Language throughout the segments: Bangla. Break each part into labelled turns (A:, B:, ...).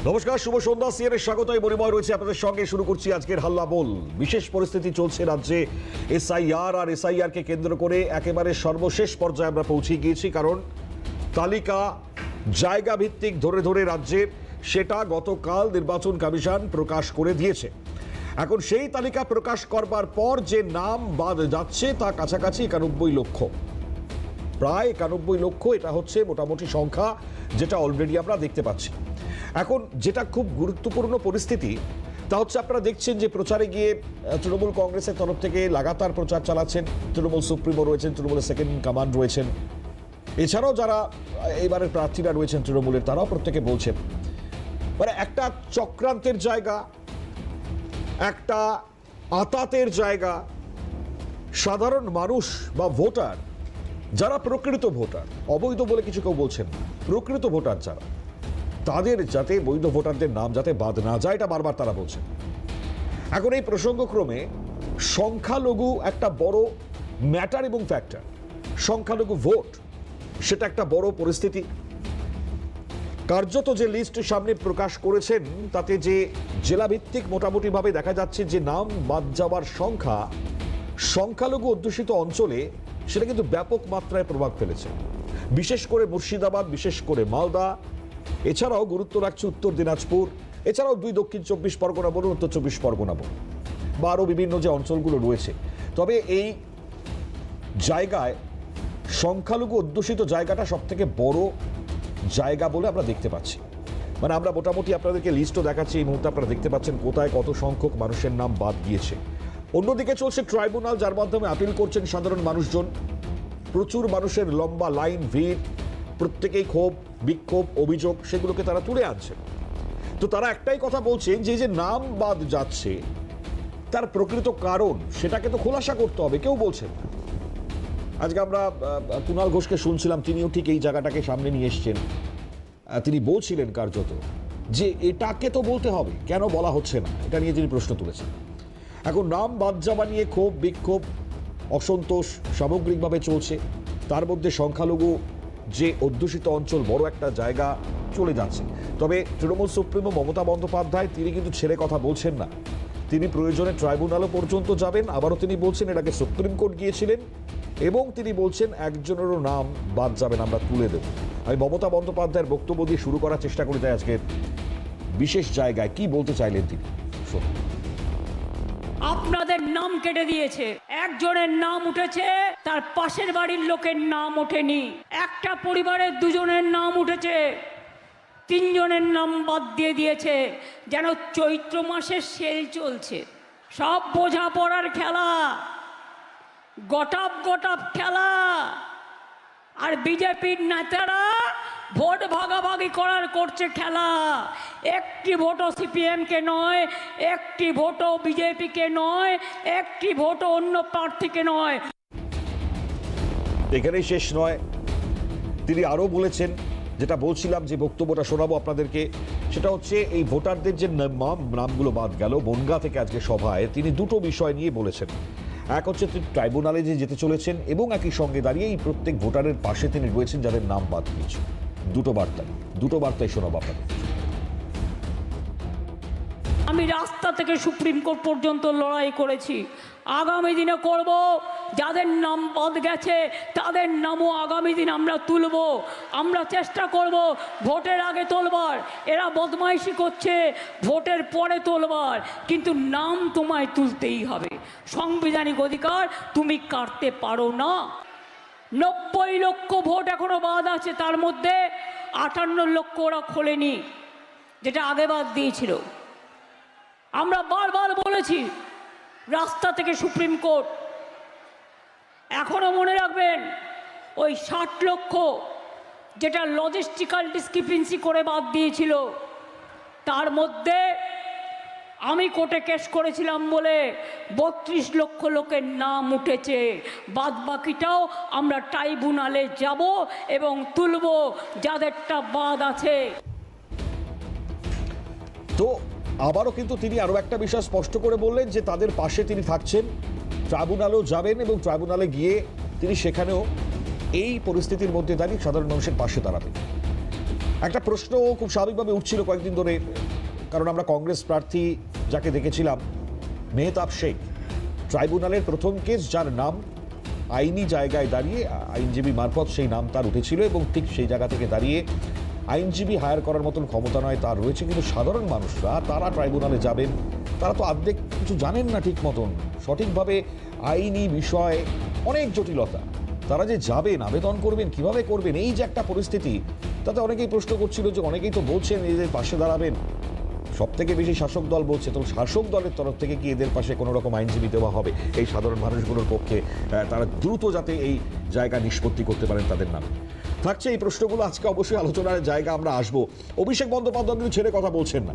A: নমস্কার, শুভ সন্ধ্যা। সিএনএর স্বাগতই পরিময় রয়েছে আপনাদের সঙ্গে। শুরু করছি আজকের হাল্লা বল। বিশেষ পরিস্থিতি চলছে রাজ্যে। এসআইআর কে কেন্দ্র করে একেবারে সর্বশেষ পর্যায়ে আমরা পৌঁছে গিয়েছি, কারণ তালিকা জায়গা ভিত্তিক ধরে ধরে রাজ্যের, সেটা গতকাল নির্বাচন কমিশন প্রকাশ করে দিয়েছে। এখন সেই তালিকা প্রকাশ করবার পর যে নাম বাদ যাচ্ছে তা কাছাকাছি 91 লক্ষ, প্রায় 91 লক্ষ। এটা হচ্ছে মোটামুটি সংখ্যা, যেটা অলরেডি আমরা দেখতে পাচ্ছি। এখন যেটা খুব গুরুত্বপূর্ণ পরিস্থিতি তা হচ্ছে, আপনারা দেখছেন যে প্রচারে গিয়ে তৃণমূল কংগ্রেসের তরফ থেকে লাগাতার প্রচার চালাচ্ছেন। তৃণমূল সুপ্রিমো রয়েছেন, তৃণমূলের সেকেন্ড কমান্ড রয়েছেন, এছাড়াও যারা এবারের প্রার্থীরা রয়েছেন তৃণমূলের, তারাও প্রত্যেকে বলছেন মানে একটা চক্রান্তের জায়গা, একটা আতাতের জায়গা। সাধারণ মানুষ বা ভোটার, যারা প্রকৃত ভোটার, অবৈধ বলে কিছু কেউ বলছেন না, প্রকৃত ভোটার যারা, তাদের যাতে বৈধ ভোটারদের নাম যাতে বাদ না যায়, এটা বারবার তারা বলছেন। এখন এই প্রসঙ্গক্রমে সংখ্যালঘু একটা বড় ম্যাটার এবং ফ্যাক্টর। সংখ্যালঘু ভোট, সেটা একটা বড় পরিস্থিতি। কার্যত যে লিস্ট সামনে প্রকাশ করেছেন, তাতে যে জেলাভিত্তিক মোটামুটিভাবে দেখা যাচ্ছে যে নাম বাদ যাওয়ার সংখ্যা সংখ্যালঘু অধ্যুষিত অঞ্চলে, সেটা কিন্তু ব্যাপক মাত্রায় প্রভাব ফেলেছে। বিশেষ করে মুর্শিদাবাদ, বিশেষ করে মালদা, এছাড়াও গুরুত্ব রাখছে উত্তর দিনাজপুর, এছাড়াও 2 দক্ষিণ 24 পরগনা বলুন, উত্তর 24 পরগনা বলুন, বা আরও বিভিন্ন যে অঞ্চলগুলো রয়েছে। তবে এই জায়গায় সংখ্যালঘু অধ্যুষিত জায়গাটা সব থেকে বড় জায়গা বলে আমরা দেখতে পাচ্ছি। মানে আমরা মোটামুটি আপনাদেরকে লিস্টও দেখাচ্ছি। এই মুহূর্তে আপনারা দেখতে পাচ্ছেন কোথায় কত সংখ্যক মানুষের নাম বাদ গিয়েছে। অন্যদিকে চলছে ট্রাইব্যুনাল, যার মাধ্যমে আপিল করছেন সাধারণ মানুষজন। প্রচুর মানুষের লম্বা লাইন, ভিড়, প্রত্যেকেই ক্ষোভ, বিক্ষোভ, অভিযোগ, সেগুলোকে তারা তুলে আনছেন। তো তারা একটাই কথা বলছেন যে যে নাম বাদ যাচ্ছে তার প্রকৃত কারণ, সেটাকে তো খোলাসা করতে হবে। কেউ বলছেন না। আজকে আমরা কুণাল ঘোষকে শুনছিলাম, তিনিও ঠিক এই জায়গাটাকে সামনে নিয়ে এসছেন। তিনি বলছিলেন কার্যত যে এটাকে তো বলতে হবে, কেন বলা হচ্ছে না, এটা নিয়ে তিনি প্রশ্ন তুলেছেন। এখন নাম বাদ যাওয়া নিয়ে ক্ষোভ, বিক্ষোভ, অসন্তোষ সামগ্রিকভাবে চলছে। তার মধ্যে সংখ্যালঘু যে অধ্যুষিত অঞ্চল, বড় একটা জায়গা চলে যাচ্ছে। তবে তৃণমূল সুপ্রিমো মমতা বন্দ্যোপাধ্যায়, তিনি কিন্তু ছেড়ে কথা বলছেন না। তিনি প্রয়োজনে ট্রাইব্যুনালও পর্যন্ত যাবেন। আবারও তিনি বলছেন এর আগে সুপ্রিম কোর্ট গিয়েছিলেন, এবং তিনি বলছেন একজনেরও নাম বাদ যাবেন, আমরা তুলে দেব। আমি মমতা বন্দ্যোপাধ্যায়ের বক্তব্য দিয়ে শুরু করার চেষ্টা করি, তাই আজকের বিশেষ জায়গায় কি বলতে চাইলেন তিনি, শুনুন।
B: আপনাদের নাম কেটে দিয়েছে, একজনের নাম উঠেছে, তার পাশের বাড়ির লোকের নাম ওঠেনি। একটা পরিবারের 2 জনের নাম উঠেছে, 3 জনের নাম বাদ দিয়ে দিয়েছে, যেন চৈত্র মাসের সেল চলছে। সব বোঝাপড়ার খেলা, গটাপ গটাপ খেলা। আর বিজেপির নেতারা ভোট ভাগাভাগি করছে খেলা। একটি ভোটও সিপিএমকে নয়, একটি ভোটও বিজেপিকে নয়, একটি ভোটও অন্য প্রার্থীকে নয়।
A: এখানেই শেষ নয়, তিনি আরও বলেছেন, যেটা বলছিলাম যে বক্তব্যটা শোনাবো আপনাদেরকে, সেটা হচ্ছে এই ভোটারদের যে নামগুলো বাদ গেল বনগাঁ থেকে আজকে সভায়, তিনি দুটো বিষয় নিয়ে বলেছেন। এক হচ্ছে তিনি ট্রাইব্যুনালে যে যেতে চলেছেন, এবং একই সঙ্গে দাঁড়িয়ে এই প্রত্যেক ভোটারের পাশে তিনি রয়েছেন যাদের নাম বাদ দিয়েছে। দুটো বার্তাই শোনাবো আপনাদের।
B: আমি রাস্তা থেকে সুপ্রিম কোর্ট পর্যন্ত লড়াই করেছি, আগামী দিনে করব। যাদের নাম বাদ গেছে তাদের নামও আগামী দিন আমরা তুলব। আমরা চেষ্টা করব ভোটের আগে তোলবার। এরা বদমাইশি করছে ভোটের পরে তোলবার, কিন্তু নাম তোমায় তুলতেই হবে। সাংবিধানিক অধিকার তুমি কাটতে পারো না। 90 লক্ষ ভোট এখনো বাদ আছে, তার মধ্যে 58 লক্ষ ওরা খোলেনি, যেটা আগে বাদ দিয়েছিল। আমরা বারবার বলেছি রাস্তা থেকে সুপ্রিম কোর্ট। এখনো মনে রাখবেন, ওই 60 লক্ষ যেটা লজিস্টিক্যাল ডিসক্রিপেন্সি করে বাদ দিয়েছিল, তার মধ্যে আমি কোর্টে কেস করেছিলাম বলে 32 লক্ষ লোকের নাম উঠেছে। বাদ বাকিটাও আমরা ট্রাইব্যুনালে যাব এবং তুলব যাদেরটা বাদ আছে।
A: তো আবারও কিন্তু তিনি আরও একটা বিষয় স্পষ্ট করে বললেন যে তাদের পাশে তিনি থাকছেন, ট্রাইব্যুনালেও যাবেন, এবং ট্রাইব্যুনালে গিয়ে তিনি সেখানেও এই পরিস্থিতির মধ্যে দাঁড়িয়ে সাধারণ মানুষের পাশে দাঁড়াবেন। একটা প্রশ্ন খুব স্বাভাবিকভাবে উঠছিল কয়েকদিন ধরে, কারণ আমরা কংগ্রেস প্রার্থী যাকে দেখেছিলাম মেহতাব শেখ, ট্রাইব্যুনালের প্রথম কেস, যার নাম আইনি জায়গায় দাঁড়িয়ে আইনজীবী মারফত সেই নাম তার উঠেছিল, এবং ঠিক সেই জায়গা থেকে দাঁড়িয়ে আইনজীবী হায়ার করার মতন ক্ষমতা নয় তার রয়েছে, কিন্তু সাধারণ মানুষরা তারা ট্রাইব্যুনালে যাবেন, তারা তো অর্ধেক কিছু জানেন না ঠিক মতন, সঠিকভাবে আইনি বিষয় অনেক জটিলতা, তারা যে যাবেন আবেদন করবেন কিভাবে করবেন, এই যে একটা পরিস্থিতি, তাতে অনেকেই প্রশ্ন করছিল যে অনেকেই তো বলছেন এদের পাশে দাঁড়াবেন, সব থেকে বেশি শাসক দল বলছে, তো শাসক দলের তরফ থেকে কি এদের পাশে কোনো রকম আইনজীবী দেওয়া হবে এই সাধারণ মানুষগুলোর পক্ষে, তারা দ্রুত যাতে এই জায়গা নিষ্পত্তি করতে পারেন তাদের নামে? থাকছে এই প্রশ্নগুলো, আজকে অবশ্যই আলোচনার জায়গা আমরা আসবো। অভিষেক বন্দ্যোপাধ্যায় কিন্তু ছেড়ে কথা বলছেন না।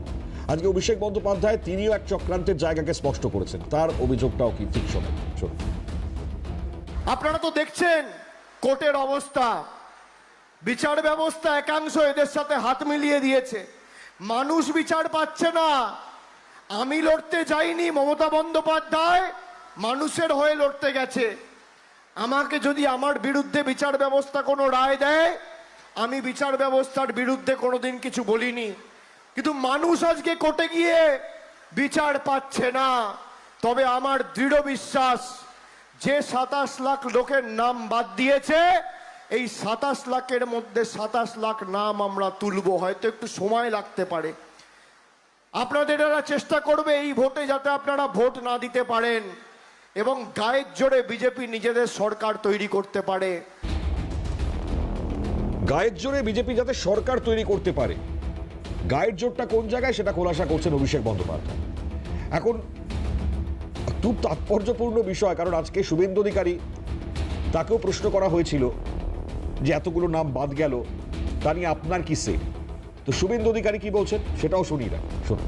A: আজকে অভিষেক বন্দ্যোপাধ্যায় তিনিও এক চক্রান্তের জায়গাকে স্পষ্ট করেছেন, তার অভিযোগটাও কি ঠিক শোনেন?
C: আপনারা তো দেখছেন কোর্টের অবস্থা, বিচার ব্যবস্থা একাংশ এদের সাথে হাত মিলিয়ে দিয়েছে, মানুষ বিচার পাচ্ছে না। আমি লড়তে যাইনি, মমতা বন্দ্যোপাধ্যায় মানুষের হয়ে লড়তে গেছে। আমাকে যদি আমার বিরুদ্ধে বিচার ব্যবস্থা কোনো রায় দেয়, আমি বিচার ব্যবস্থার বিরুদ্ধে কোনোদিন কিছু বলিনি, কিন্তু মানুষ আজকে কোর্টে গিয়ে বিচার পাচ্ছে না। তবে আমার দৃঢ় বিশ্বাস, যে 27 লাখ লোকের নাম বাদ দিয়েছে, এই 27 লাখের মধ্যে 27 লাখ নাম আমরা তুলবো, হয়তো একটু সময় লাগতে পারে। আপনাদের এরা চেষ্টা করবে এই ভোটে যাতে আপনারা ভোট না দিতে পারেন এবং গায়ের জোরে বিজেপি নিজেদের সরকার তৈরি করতে পারে।
A: গায়ের জোরে বিজেপি যাতে সরকার তৈরি করতে পারে, গায়ের জোরটা কোন জায়গায় সেটা খোলাসা করছেন অভিষেক বন্দ্যোপাধ্যায়। এখন খুব তাৎপর্যপূর্ণ বিষয়, কারণ আজকে শুভেন্দু অধিকারী, তাকেও প্রশ্ন করা হয়েছিল যে এতগুলো নাম বাদ গেল, তা নিয়ে আপনার কি সে? তো শুভেন্দু অধিকারী কি বলছেন সেটাও শুনি না, শুনুন।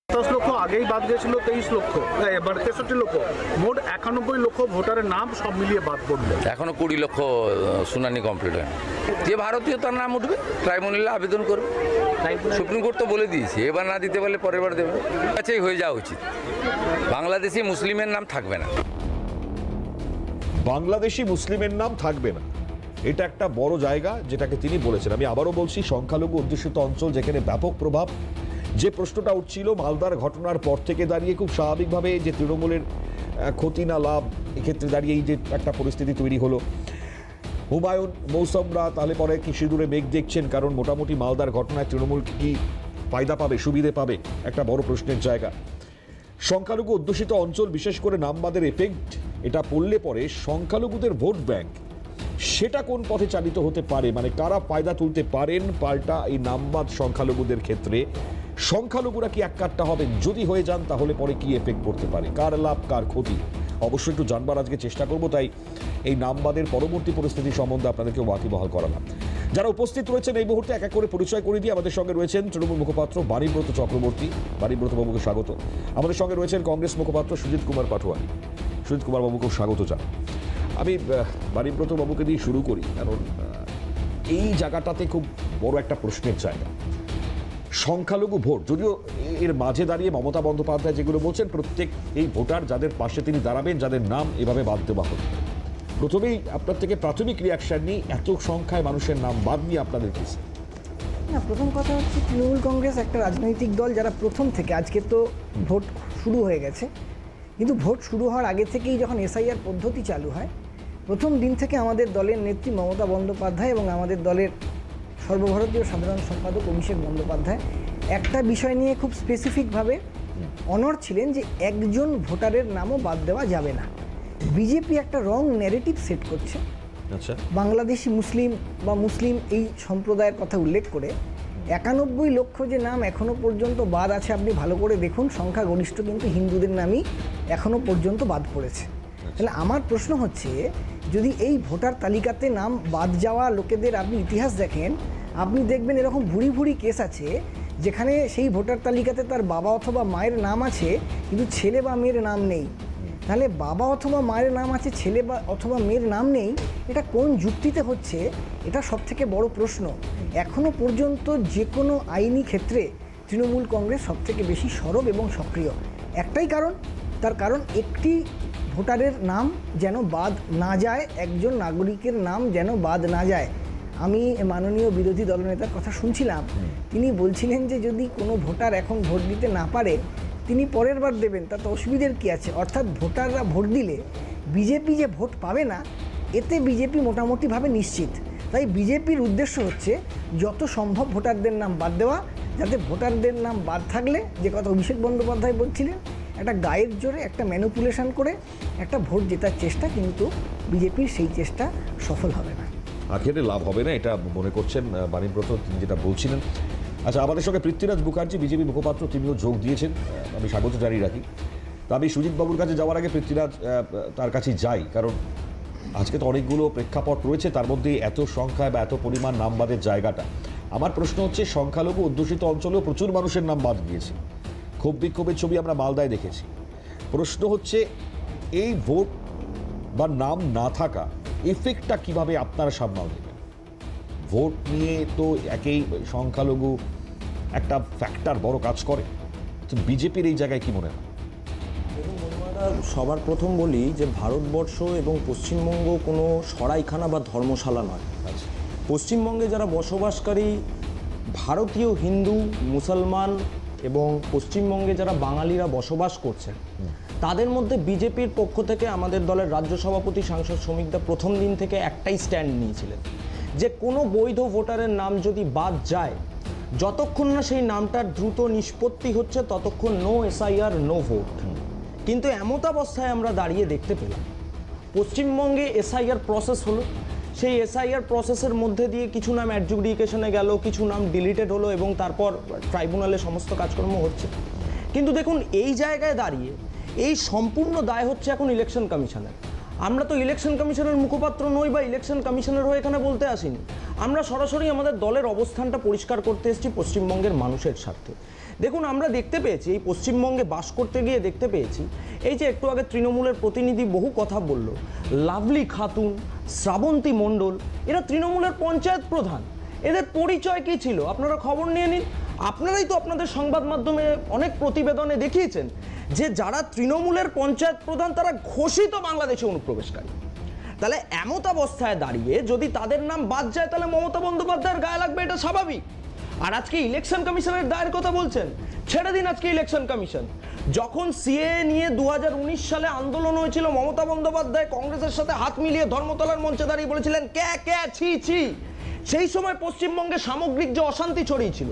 D: 10 লক্ষ আগেই বাদ গেছিল, 23 লক্ষ এবার 63 লক্ষ, মোট 91 লক্ষ ভোটারের নাম সব মিলিয়ে বাদ পড়লো।
E: এখনো 20 লক্ষ শুনানি কমপ্লিট হয়, যে ভারতীয় তার নাম উঠবে, ট্রাইব্যুনালে আবেদন করবে। সুপ্রিম কোর্ট তো বলে দিয়েছে, এবার না দিতে পারলে পরের বার দেবে, কাছেই হয়ে যাওয়া উচিত। বাংলাদেশি মুসলিমের নাম থাকবে না,
A: বাংলাদেশি মুসলিমের নাম থাকবে না, এটা একটা বড় জায়গা যেটাকে তিনি বলেছেন। আমি আবারও বলছি, সংখ্যালঘু অধ্যুষিত অঞ্চল যেখানে ব্যাপক প্রভাব, যে প্রশ্নটা উঠছিল মালদার ঘটনার পর থেকে দাঁড়িয়ে খুব স্বাভাবিকভাবে যে তৃণমূলের ক্ষতি না লাভ, এক্ষেত্রে দাঁড়িয়ে এই যে একটা পরিস্থিতি তৈরি হলো, হুমায়ুন মৌসুমরা তাহলে পরে কি সিঁদুরে মেঘ দেখছেন? কারণ মোটামুটি মালদার ঘটনায় তৃণমূল কি ফায়দা পাবে, সুবিধে পাবে, একটা বড় প্রশ্নের জায়গা। সংখ্যালঘু অধ্যুষিত অঞ্চল, বিশেষ করে নামবাদের এফেক্ট, এটা পড়লে পরে সংখ্যালঘুদের ভোট ব্যাংক সেটা কোন পথে চালিত হতে পারে, মানে কারা ফায়দা তুলতে পারেন পাল্টা এই নামবাদ সংখ্যালঘুদের ক্ষেত্রে? সংখ্যালঘুরা কি এক কাট্টা হবেন? যদি হয়ে যান তাহলে পরে কি এফেক্ট পড়তে পারে, কার লাভ কার ক্ষতি, অবশ্যই একটু জানবার আজকে চেষ্টা করব। তাই এই নামবাদের পরবর্তী পরিস্থিতি সম্বন্ধে আপনাদেরকে ওয়াকিবহাল করালাম। যারা উপস্থিত রয়েছেন এই মুহূর্তে এক এক করে পরিচয় করে দিয়ে, আমাদের সঙ্গে রয়েছেন তৃণমূল মুখপাত্র বাণীব্রত চক্রবর্তী, বাণীব্রত বাবুকে স্বাগত। আমাদের সঙ্গে রয়েছেন কংগ্রেস মুখপাত্র সুজিত কুমার পাটোয়ারি, সুজিত কুমার বাবুকেও স্বাগত জানাই। আমি বাণীব্রত বাবুকে দিয়ে শুরু করি, কারণ এই জায়গাটাতে খুব বড় একটা প্রশ্নের জায়গা। সংখ্যালঘু ভোট, যদিও এর মাঝে দাঁড়িয়ে মমতা বন্দ্যোপাধ্যায় যেগুলো বলছেন, প্রত্যেক এই ভোটার যাদের পাশে তিনি দাঁড়াবেন, যাদের নাম এভাবে বাদ দেওয়া হবে, প্রথমেই আপনার থেকে প্রাথমিক রিয়াকশন নিই, এত সংখ্যায় মানুষের নাম বাদ নিয়ে আপনাদের কি?
F: না, প্রথম কথা হচ্ছে তৃণমূল কংগ্রেস একটা রাজনৈতিক দল যারা প্রথম থেকে, আজকে তো ভোট শুরু হয়ে গেছে, কিন্তু ভোট শুরু হওয়ার আগে থেকেই যখন এসআইআর পদ্ধতি চালু হয়, প্রথম দিন থেকে আমাদের দলের নেত্রী মমতা বন্দ্যোপাধ্যায় এবং আমাদের দলের সর্বভারতীয় সাধারণ সম্পাদক অভিষেক বন্দ্যোপাধ্যায় একটা বিষয় নিয়ে খুব স্পেসিফিকভাবে অনড় ছিলেন যে একজন ভোটারের নামও বাদ দেওয়া যাবে না। বিজেপি একটা রং ন্যারেটিভ সেট করছে,
A: আচ্ছা,
F: বাংলাদেশি মুসলিম বা মুসলিম এই সম্প্রদায়ের কথা উল্লেখ করে 91 লক্ষ যে নাম এখনও পর্যন্ত বাদ আছে, আপনি ভালো করে দেখুন, সংখ্যাগরিষ্ঠ কিন্তু হিন্দুদের নামই এখনও পর্যন্ত বাদ পড়েছে। তাহলে আমার প্রশ্ন হচ্ছে, যদি এই ভোটার তালিকাতে নাম বাদ যাওয়া লোকেদের আপনি ইতিহাস দেখেন, আপনি দেখবেন এরকম ভুরি ভুরি কেস আছে যেখানে সেই ভোটার তালিকাতে তার বাবা অথবা মায়ের নাম আছে কিন্তু ছেলে বা মেয়ের নাম নেই। তাহলে বাবা অথবা মায়ের নাম আছে, ছেলে বা অথবা মেয়ের নাম নেই, এটা কোন যুক্তিতে হচ্ছে? এটা সবথেকে বড় প্রশ্ন। এখনও পর্যন্ত যে কোনো আইনি ক্ষেত্রে তৃণমূল কংগ্রেস সবথেকে বেশি সরব এবং সক্রিয়। একটাই কারণ, তার কারণ একটি ভোটারের নাম যেন বাদ না যায়, একজন নাগরিকের নাম যেন বাদ না যায়। আমি মাননীয় বিরোধী দলনেতার কথা শুনছিলাম, তিনি বলছিলেন যে যদি কোনো ভোটার এখন ভোট দিতে না পারে তিনি পরের বার দেবেন, তাতে অসুবিধার কী আছে? অর্থাৎ ভোটাররা ভোট দিলে বিজেপি যে ভোট পাবে না, এতে বিজেপি মোটামুটিভাবে নিশ্চিত। তাই বিজেপির উদ্দেশ্য হচ্ছে যত সম্ভব ভোটারদের নাম বাদ দেওয়া, যাতে ভোটারদের নাম বাদ থাকলে, যে কথা অভিষেক বন্দ্যোপাধ্যায় বলছিলেন, একটা গায়ের জোরে একটা ম্যানিপুলেশন করে একটা ভোট জেতার চেষ্টা, কিন্তু বিজেপির সেই চেষ্টা সফল হবে না,
A: আখেরে লাভ হবে না, এটা মনে করছেন বাণীব্রত, তিনি যেটা বলছিলেন। আচ্ছা, আমাদের সঙ্গে পৃথ্বীরাজ মুখার্জি, বিজেপি মুখপাত্র, তিনিও যোগ দিয়েছেন, আমি স্বাগত জানিয়ে রাখি। তা আমি সুজিত বাবুর কাছে যাওয়ার আগে পৃথ্বীরাজ তার কাছে যাই, কারণ আজকে তো অনেকগুলো প্রেক্ষাপট রয়েছে, তার মধ্যে এত সংখ্যায় বা এত পরিমাণ নাম বাদের জায়গাটা। আমার প্রশ্ন হচ্ছে, সংখ্যালঘু অধ্যুষিত অঞ্চলেও প্রচুর মানুষের নাম বাদ গিয়েছে, ক্ষোভ বিক্ষোভের ছবি আমরা মালদায় দেখেছি। প্রশ্ন হচ্ছে, এই ভোট বা নাম না থাকা এফেক্টটা কিভাবে আপনারা সামলাও দেবেন? ভোট নিয়ে তো একেই সংখ্যালঘু একটা ফ্যাক্টর বড় কাজ করে, তো বিজেপির এই জায়গায় কি মনে হয়?
G: সবার প্রথম বলি যে ভারতবর্ষ এবং পশ্চিমবঙ্গ কোনো সরাইখানা বা ধর্মশালা নয়। পশ্চিমবঙ্গে যারা বসবাসকারী ভারতীয় হিন্দু, মুসলমান এবং পশ্চিমবঙ্গে যারা বাঙালিরা বসবাস করছেন, তাদের মধ্যে বিজেপির পক্ষ থেকে আমাদের দলের রাজ্য সভাপতি সাংসদ শ্রমিক দা প্রথম দিন থেকে একটাই স্ট্যান্ড নিয়েছিলেন যে কোনো বৈধ ভোটারের নাম যদি বাদ যায়, যতক্ষণ না সেই নামটার দ্রুত নিষ্পত্তি হচ্ছে ততক্ষণ নো এসআইআর, নো ভোট। কিন্তু এমতাবস্থায় আমরা দাঁড়িয়ে দেখতে পেলাম পশ্চিমবঙ্গে এসআইআর প্রসেস হলো, সেই এসআইআর প্রসেসের মধ্যে দিয়ে কিছু নাম অ্যাডজুডিকেশনে গেল, কিছু নাম ডিলিটেড হলো এবং তারপর ট্রাইব্যুনালে সমস্ত কাজকর্ম হচ্ছে। কিন্তু দেখুন, এই জায়গায় দাঁড়িয়ে এই সম্পূর্ণ দায় হচ্ছে এখন ইলেকশন কমিশনের। আমরা তো ইলেকশন কমিশনের মুখপাত্র নই বা ইলেকশন কমিশনের হয়ে এখানে বলতে আসিনি, আমরা সরাসরি আমাদের দলের অবস্থানটা পরিষ্কার করতে এসেছি পশ্চিমবঙ্গের মানুষের স্বার্থে। দেখুন, আমরা দেখতে পেয়েছি, এই পশ্চিমবঙ্গে বাস করতে গিয়ে দেখতে পেয়েছি, এই যে একটু আগে তৃণমূলের প্রতিনিধি বহু কথা বলল, লাভলি খাতুন, শ্রাবন্তী মণ্ডল, এরা তৃণমূলের পঞ্চায়েত প্রধান, এদের পরিচয় কী ছিল আপনারা খবর নিয়ে নিন। আপনারাই তো আপনাদের সংবাদ মাধ্যমে অনেক প্রতিবেদনে দেখিয়েছেন যে যারা তৃণমূলের পঞ্চায়েত প্রধান তারা ঘোষিত বাংলাদেশে অনুপ্রবেশকারী। তাহলে এমতাবস্থায় দাঁড়িয়ে যদি তাদের নাম বাদ যায়, তাহলে মমতা বন্দ্যোপাধ্যায়ের গায়ে লাগবে, এটা স্বাভাবিক। আর আজকে ইলেকশন কমিশনের দায়ের কথা বলছেন, ছেড়ে দিন আজকে ইলেকশন কমিশন। যখন সিএ নিয়ে 2019 সালে আন্দোলন হয়েছিল, মমতা বন্দ্যোপাধ্যায় কংগ্রেসের সাথে হাত মিলিয়ে ধর্মতলার মঞ্চে দাঁড়িয়ে বলেছিলেন কে ছি ছি। সেই সময় পশ্চিমবঙ্গে সামগ্রিক যে অশান্তি ছড়িয়েছিল,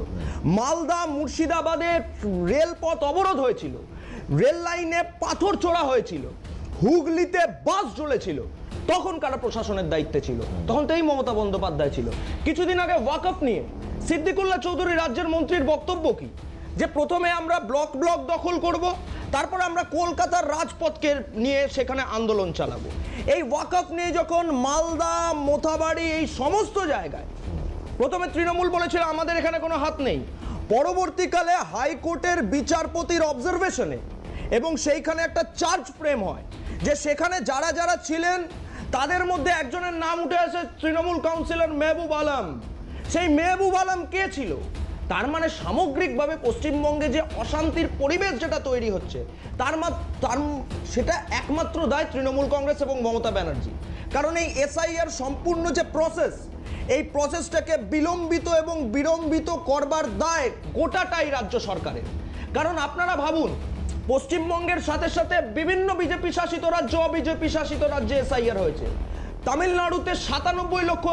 G: মালদা মুর্শিদাবাদে রেলপথ অবরোধ হয়েছিল, রেল লাইনে পাথর ছোড়া হয়েছিল, হুগলিতে বাস জ্বলেছিল, তখন কারা প্রশাসনের দায়িত্বে ছিল? তখন তো এই মমতা বন্দ্যোপাধ্যায় ছিল। কিছুদিন আগে ওয়াকফ নিয়ে সিদ্দিকুল্লাহ চৌধুরী রাজ্যের মন্ত্রীর বক্তব্য কি? যে প্রথমে আমরা ব্লক দখল করব, তারপর আমরা কলকাতার রাজপথকে নিয়ে সেখানে আন্দোলন চালাবো। এই ওয়াকফ নিয়ে যখন মালদা, মোথাবাড়ি, এই সমস্ত জায়গায় প্রথমে তৃণমূল বলেছিল আমাদের এখানে কোনো হাত নেই, পরবর্তীকালে হাইকোর্টের বিচারপতির অবজারভেশনে এবং সেইখানে একটা চার্জ ফ্রেম হয় যে সেখানে যারা যারা ছিলেন তাদের মধ্যে একজনের নাম উঠে আসে, তৃণমূল কাউন্সিলর মেহবুব আলম। সেই মেহবুব আলম কে ছিল? তার মানে সামগ্রিকভাবে পশ্চিমবঙ্গে যে অশান্তির পরিবেশ যেটা তৈরি হচ্ছে তার সেটা একমাত্র দায় তৃণমূল কংগ্রেস এবং মমতা ব্যানার্জি। কারণ এই এসআইআর সম্পূর্ণ যে প্রসেস, এই প্রসেসটাকে বিলম্বিত এবং বিড়ম্বিত করবার দায় গোটাটাই রাজ্য সরকারের। কারণ আপনারা ভাবুন, পশ্চিমবঙ্গের সাথে সাথে বিভিন্ন বিজেপি শাসিত রাজ্য, অবিজেপি শাসিত রাজ্যে এসআইআর হয়েছে। তামিলনাড়ুতে 97 লক্ষ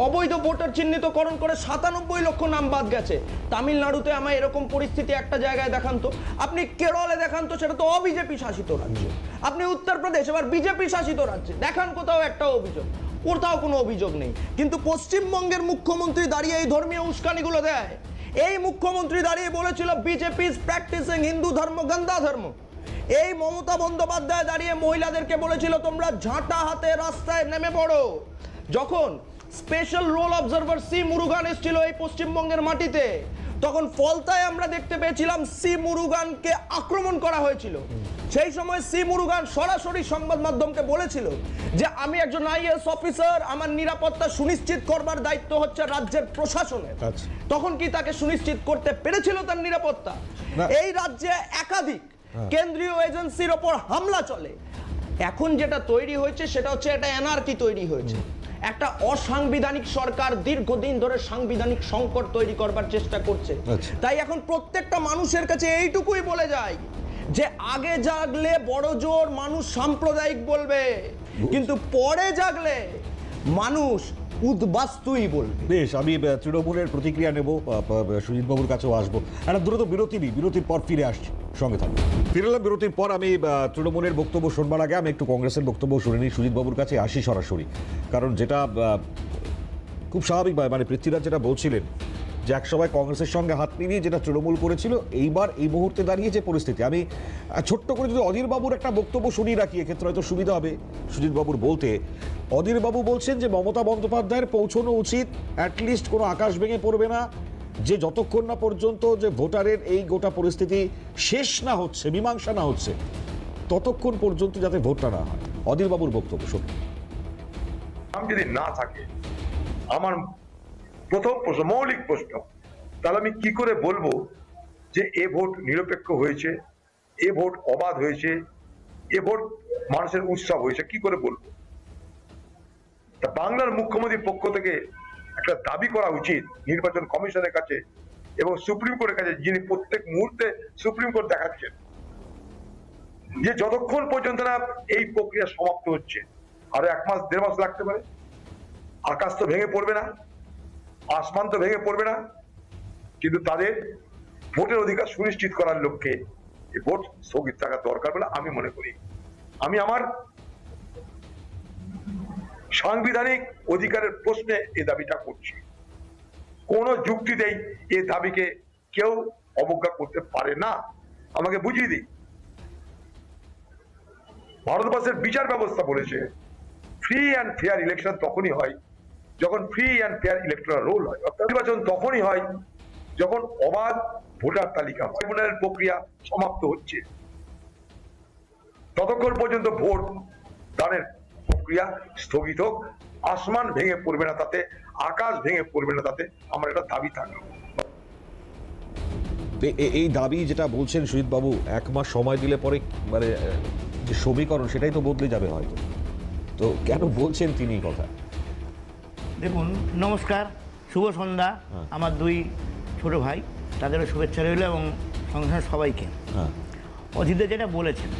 G: অবৈধ ভোটার চিহ্নিতকরণ করে 97 লক্ষ নাম বাদ গেছে। তামিলনাড়ুতে আমার এরকম পরিস্থিতি একটা জায়গায় দেখান তো, আপনি কেরলে দেখান তো, সেটা তো অবিজেপি শাসিত রাজ্য। আপনি উত্তরপ্রদেশ, এবার বিজেপি শাসিত রাজ্যে দেখান কোথাও একটা অভিযোগ, কোথাও কোনো অভিযোগ নেই। কিন্তু পশ্চিমবঙ্গের মুখ্যমন্ত্রী দাঁড়িয়ে এই ধর্মীয় উস্কানিগুলো দেয়। এই মুখ্যমন্ত্রী দাঁড়িয়ে বলেছিল বিজেপি ইজ প্র্যাকটিসিং হিন্দু ধর্ম, গন্ধা ধর্ম। এই মমতা বন্দ্যোপাধ্যায় দাঁড়িয়ে মহিলাদেরকে বলেছিল তোমরা ঝাঁটা হাতে রাস্তায় নেমে পড়ো। যখন special roll observer C Murugan এসেছিল এই পশ্চিমবঙ্গের মাটিতে, তখন ফলতায় আমরা দেখতে পেয়েছিলাম সি মুরুগানকে আক্রমণ করা হয়েছিল। সেই সময় সি মুরুগান সরাসরি সংবাদ মাধ্যমকে বলেছিল যে আমি একজন আইএএস অফিসার, আমার নিরাপত্তা সুনিশ্চিত করবার দায়িত্ব হচ্ছে রাজ্যের প্রশাসনের। তখন কি তাকে সুনিশ্চিত করতে পেরেছিল তার নিরাপত্তা? এই রাজ্যে একাধিক কেন্দ্রীয় এজেন্সির ওপর হামলা চলে। এখন যেটা তৈরি হয়েছে সেটা হচ্ছে একটা অ্যানার্কি তৈরি হয়েছে। একটা অসাংবিধানিক সরকার দীর্ঘদিন ধরে সাংবিধানিক সংকট তৈরি করবার চেষ্টা করছে।
A: আচ্ছা।
G: তাই এখন প্রত্যেকটা মানুষের কাছে এইটুকুই বলে যায় যে আগে জাগলে বড় জোর মানুষ সাম্প্রদায়িক বলবে, কিন্তু পরে জাগলে মানুষ উদ্বাস্তুই বলবে।
A: বেশ, আমি তৃণমূলের প্রতিক্রিয়া নেব, সুজিত বাবুর কাছেও আসবো। একটা দ্রুত বিরতি নিই, বিরতির পর ফিরে আসছি, সঙ্গে থাকবো। ফিরলাম বিরতির পর। আমি তৃণমূলের বক্তব্য শুনবার আগে আমি একটু কংগ্রেসের বক্তব্য শুনে নিই। সুজিত বাবুর কাছে আসি সরাসরি, কারণ যেটা খুব স্বাভাবিক, মানে পৃথ্বীরাজ যেটা বলছিলেন যে একসময় কংগ্রেসের সঙ্গে হাত মিলিয়ে যেটা তৃণমূল করেছিল, এইবার এই মুহূর্তে দাঁড়িয়ে যে পরিস্থিতি, আমি ছোট্ট করে যদি অধীর বাবুর একটা বক্তব্য শুনিয়ে রাখি, এক্ষেত্রে হয়তো সুবিধা হবে সুজিত বাবুর বলতে। অধীর বাবু বলছেন যে মমতা বন্দ্যোপাধ্যায়ের পৌঁছানো উচিত, অ্যাটলিস্ট কোনো আকাশ ভেঙে পড়বে না, যে যতক্ষণ না পর্যন্ত যে ভোটারের এই গোটা পরিস্থিতি শেষ না হচ্ছে, মীমাংসা না হচ্ছে, ততক্ষণ পর্যন্ত যাতে ভোটটা না হয়। অধীর বাবুর বক্তব্য শুনুন।
H: যদি না থাকে, আমার প্রথম প্রশ্ন, মৌলিক প্রশ্ন, তাহলে আমি কি করে বলবো যে এ ভোট নিরপেক্ষ হয়েছে, এ ভোট অবাধ হয়েছে, এ ভোট মানুষের উৎসব হয়েছে? কি করে বলবো? তা বাংলার মুখ্যমন্ত্রীর পক্ষ থেকে একটা দাবি করা উচিত নির্বাচন কমিশনের কাছে এবং সুপ্রিম কোর্টের কাছে, যিনি প্রত্যেক মুহূর্তে সুপ্রিম কোর্ট দেখাচ্ছেন, যে যতক্ষণ পর্যন্ত না এই প্রক্রিয়া সমাপ্ত হচ্ছে, আরো 1 মাস 1.5 মাস লাগতে পারে, আকাশ তো ভেঙে পড়বে না, আসমান তো ভেঙে পড়বে না, কিন্তু তাদের ভোটের অধিকার সুনিশ্চিত করার লক্ষ্যে এই ভোট স্থগিত থাকা দরকার বলে আমি মনে করি। আমি আমার সাংবিধানিক অধিকারের প্রশ্নে এই দাবিটা করছি। কোন যুক্তিতেই এই দাবিকে কেউ অবজ্ঞা করতে পারে না। আমাকে বুঝিয়ে দিই, ভারতবর্ষের বিচার ব্যবস্থা বলেছে ফ্রি অ্যান্ড ফেয়ার ইলেকশন তখনই হয় যখন free and fair electoral roll হয়। অর্থাৎ নির্বাচন তখনই হয় যখন অবাধ ভোটার তালিকা হয়, ভোটারের প্রক্রিয়া সমাপ্ত হচ্ছে, ততক্ষণ পর্যন্ত ভোট দানের প্রক্রিয়া স্থগিত হোক। আসমান ভেঙে পড়বে না তাতে, আকাশ ভেঙে পড়বে না তাতে, আমার একটা দাবি থাকবে।
A: এই দাবি যেটা বলছেন সুজিত বাবু, 1 মাস সময় দিলে পরে মানে যে সমীকরণ সেটাই তো বদলে যাবে হয়তো, তো কেন বলছেন তিনি কথা?
I: দেখুন, নমস্কার, শুভ সন্ধ্যা। আমার 2 ছোট ভাই, তাদেরও শুভেচ্ছা রইল এবং সংসার সবাইকে। অধীরদা যেটা বলেছেন,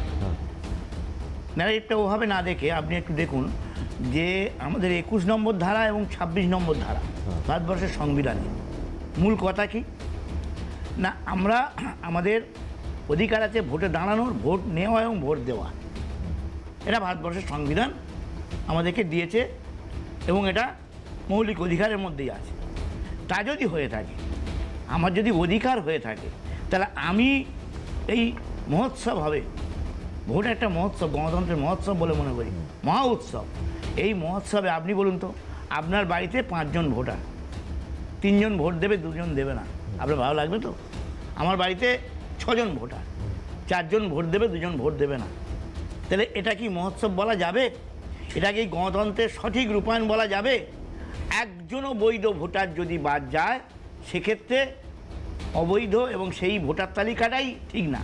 I: ন্যারেটিভটা ওভাবে না দেখে আপনি একটু দেখুন যে আমাদের 21 নম্বর ধারা এবং 26 নম্বর ধারা ভারতবর্ষের সংবিধানে মূল কথা কি না, আমরা আমাদের অধিকার আছে ভোটে দাঁড়ানোর, ভোট নেওয়া এবং ভোট দেওয়া। এটা ভারতবর্ষের সংবিধান আমাদেরকে দিয়েছে এবং এটা মৌলিক অধিকারের মধ্যেই আছে। তা যদি হয়ে থাকে, আমার যদি অধিকার হয়ে থাকে, তাহলে আমি এই মহোৎসব হবে, ভোট একটা মহোৎসব, গণতন্ত্রের মহোৎসব বলে মনে করি, মহা উৎসব। এই মহোৎসবে আপনি বলুন তো, আপনার বাড়িতে 5 জন ভোটার, 3 জন ভোট দেবে, 2 জন দেবে না, আপনার ভালো লাগবে তো? আমার বাড়িতে 6 জন ভোটার, 4 জন ভোট দেবে, 2 জন ভোট দেবে না, তাহলে এটা কি মহোৎসব বলা যাবে? এটা কি গণতন্ত্রের সঠিক রূপায়ণ বলা যাবে? একজনও বৈধ ভোটার যদি বাদ যায়, সেক্ষেত্রে অবৈধ এবং সেই ভোটার তালিকাটাই ঠিক না।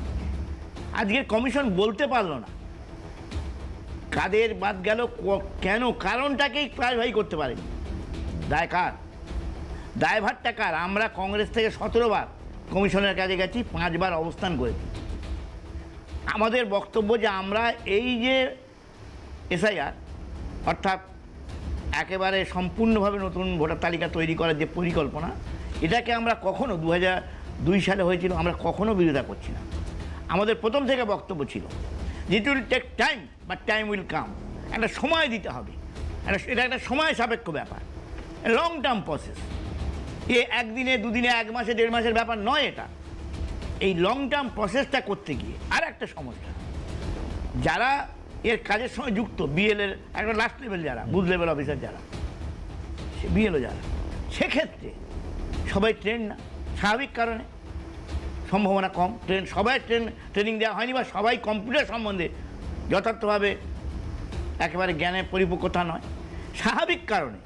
I: আজকের কমিশন বলতে পারলো না কাদের বাদ গেল, কেন, কারণটাকেই ক্লারিফাই করতে পারেনি। দায় কার? দায়ভারটা কার? আমরা কংগ্রেস থেকে 17 বার কমিশনের কাছে গেছি, 5 বার অবস্থান করেছি। আমাদের বক্তব্য যে আমরা এই যে এসআইআর, অর্থাৎ একেবারে সম্পূর্ণভাবে নতুন ভোটার তালিকা তৈরি করার যে পরিকল্পনা, এটাকে আমরা কখনো 2002 সালে হয়েছিল, আমরা কখনো বিরোধিতা করছি না। আমাদের প্রথম থেকে বক্তব্য ছিল যে it will take time, but time will come. একটা সময় দিতে হবে, এটা একটা সময় সাপেক্ষ ব্যাপার, লং টার্ম প্রসেস। এ 1 দিনে 2 দিনে 1 মাসে 1.5 মাসের ব্যাপার নয় এটা। এই লং টার্ম প্রসেসটা করতে গিয়ে আর একটা সমস্যা, যারা এর কাজের সঙ্গে যুক্ত, বিএলের একটা লাস্ট লেভেল যারা, বুথ লেভেল অফিসার যারা, বিএলও যারা, সেক্ষেত্রে সবাই ট্রেন না, স্বাভাবিক কারণে সম্ভাবনা কম, সবাই ট্রেনিং দেওয়া হয়নি, বা সবাই কম্পিউটার সম্বন্ধে যথার্থভাবে একেবারে জ্ঞানের পরিপক্কতা নয়, স্বাভাবিক কারণে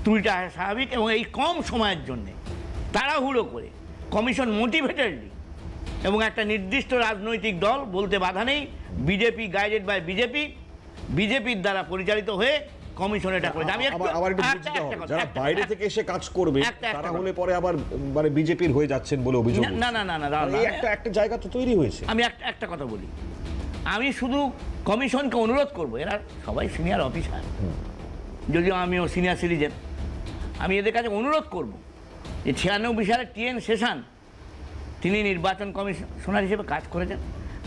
I: ত্রুটিটা স্বাভাবিক। এবং এই কম সময়ের জন্যে তাড়াহুড়ো করে কমিশন মোটিভেটেডলি এবং একটা নির্দিষ্ট রাজনৈতিক দল, বলতে বাধা নেই, বিজেপি গাইডেড বাই বিজেপির দ্বারা পরিচালিত হয়ে কমিশন এটা করেছে। আমি
A: আবার একটু বুঝতে হবে, যারা বাইরে থেকে এসে কাজ করবে তারা হলে পরে আবার মানে বিজেপির হয়ে যাচ্ছেন বলে অভিযোগ।
I: না না না না,
A: এই একটা জায়গা তো তৈরি হয়েছে।
I: আমি একটা কথা বলি, আমি শুধু কমিশনকে অনুরোধ করব, এরা সবাই সিনিয়র অফিসার, যদিও আমিও সিনিয়র সিটিজেন, আমি এদের কাছে অনুরোধ করব যে 96 সালে টিএন সেশন তিনি নির্বাচন কমিশনার হিসেবে কাজ করেছেন,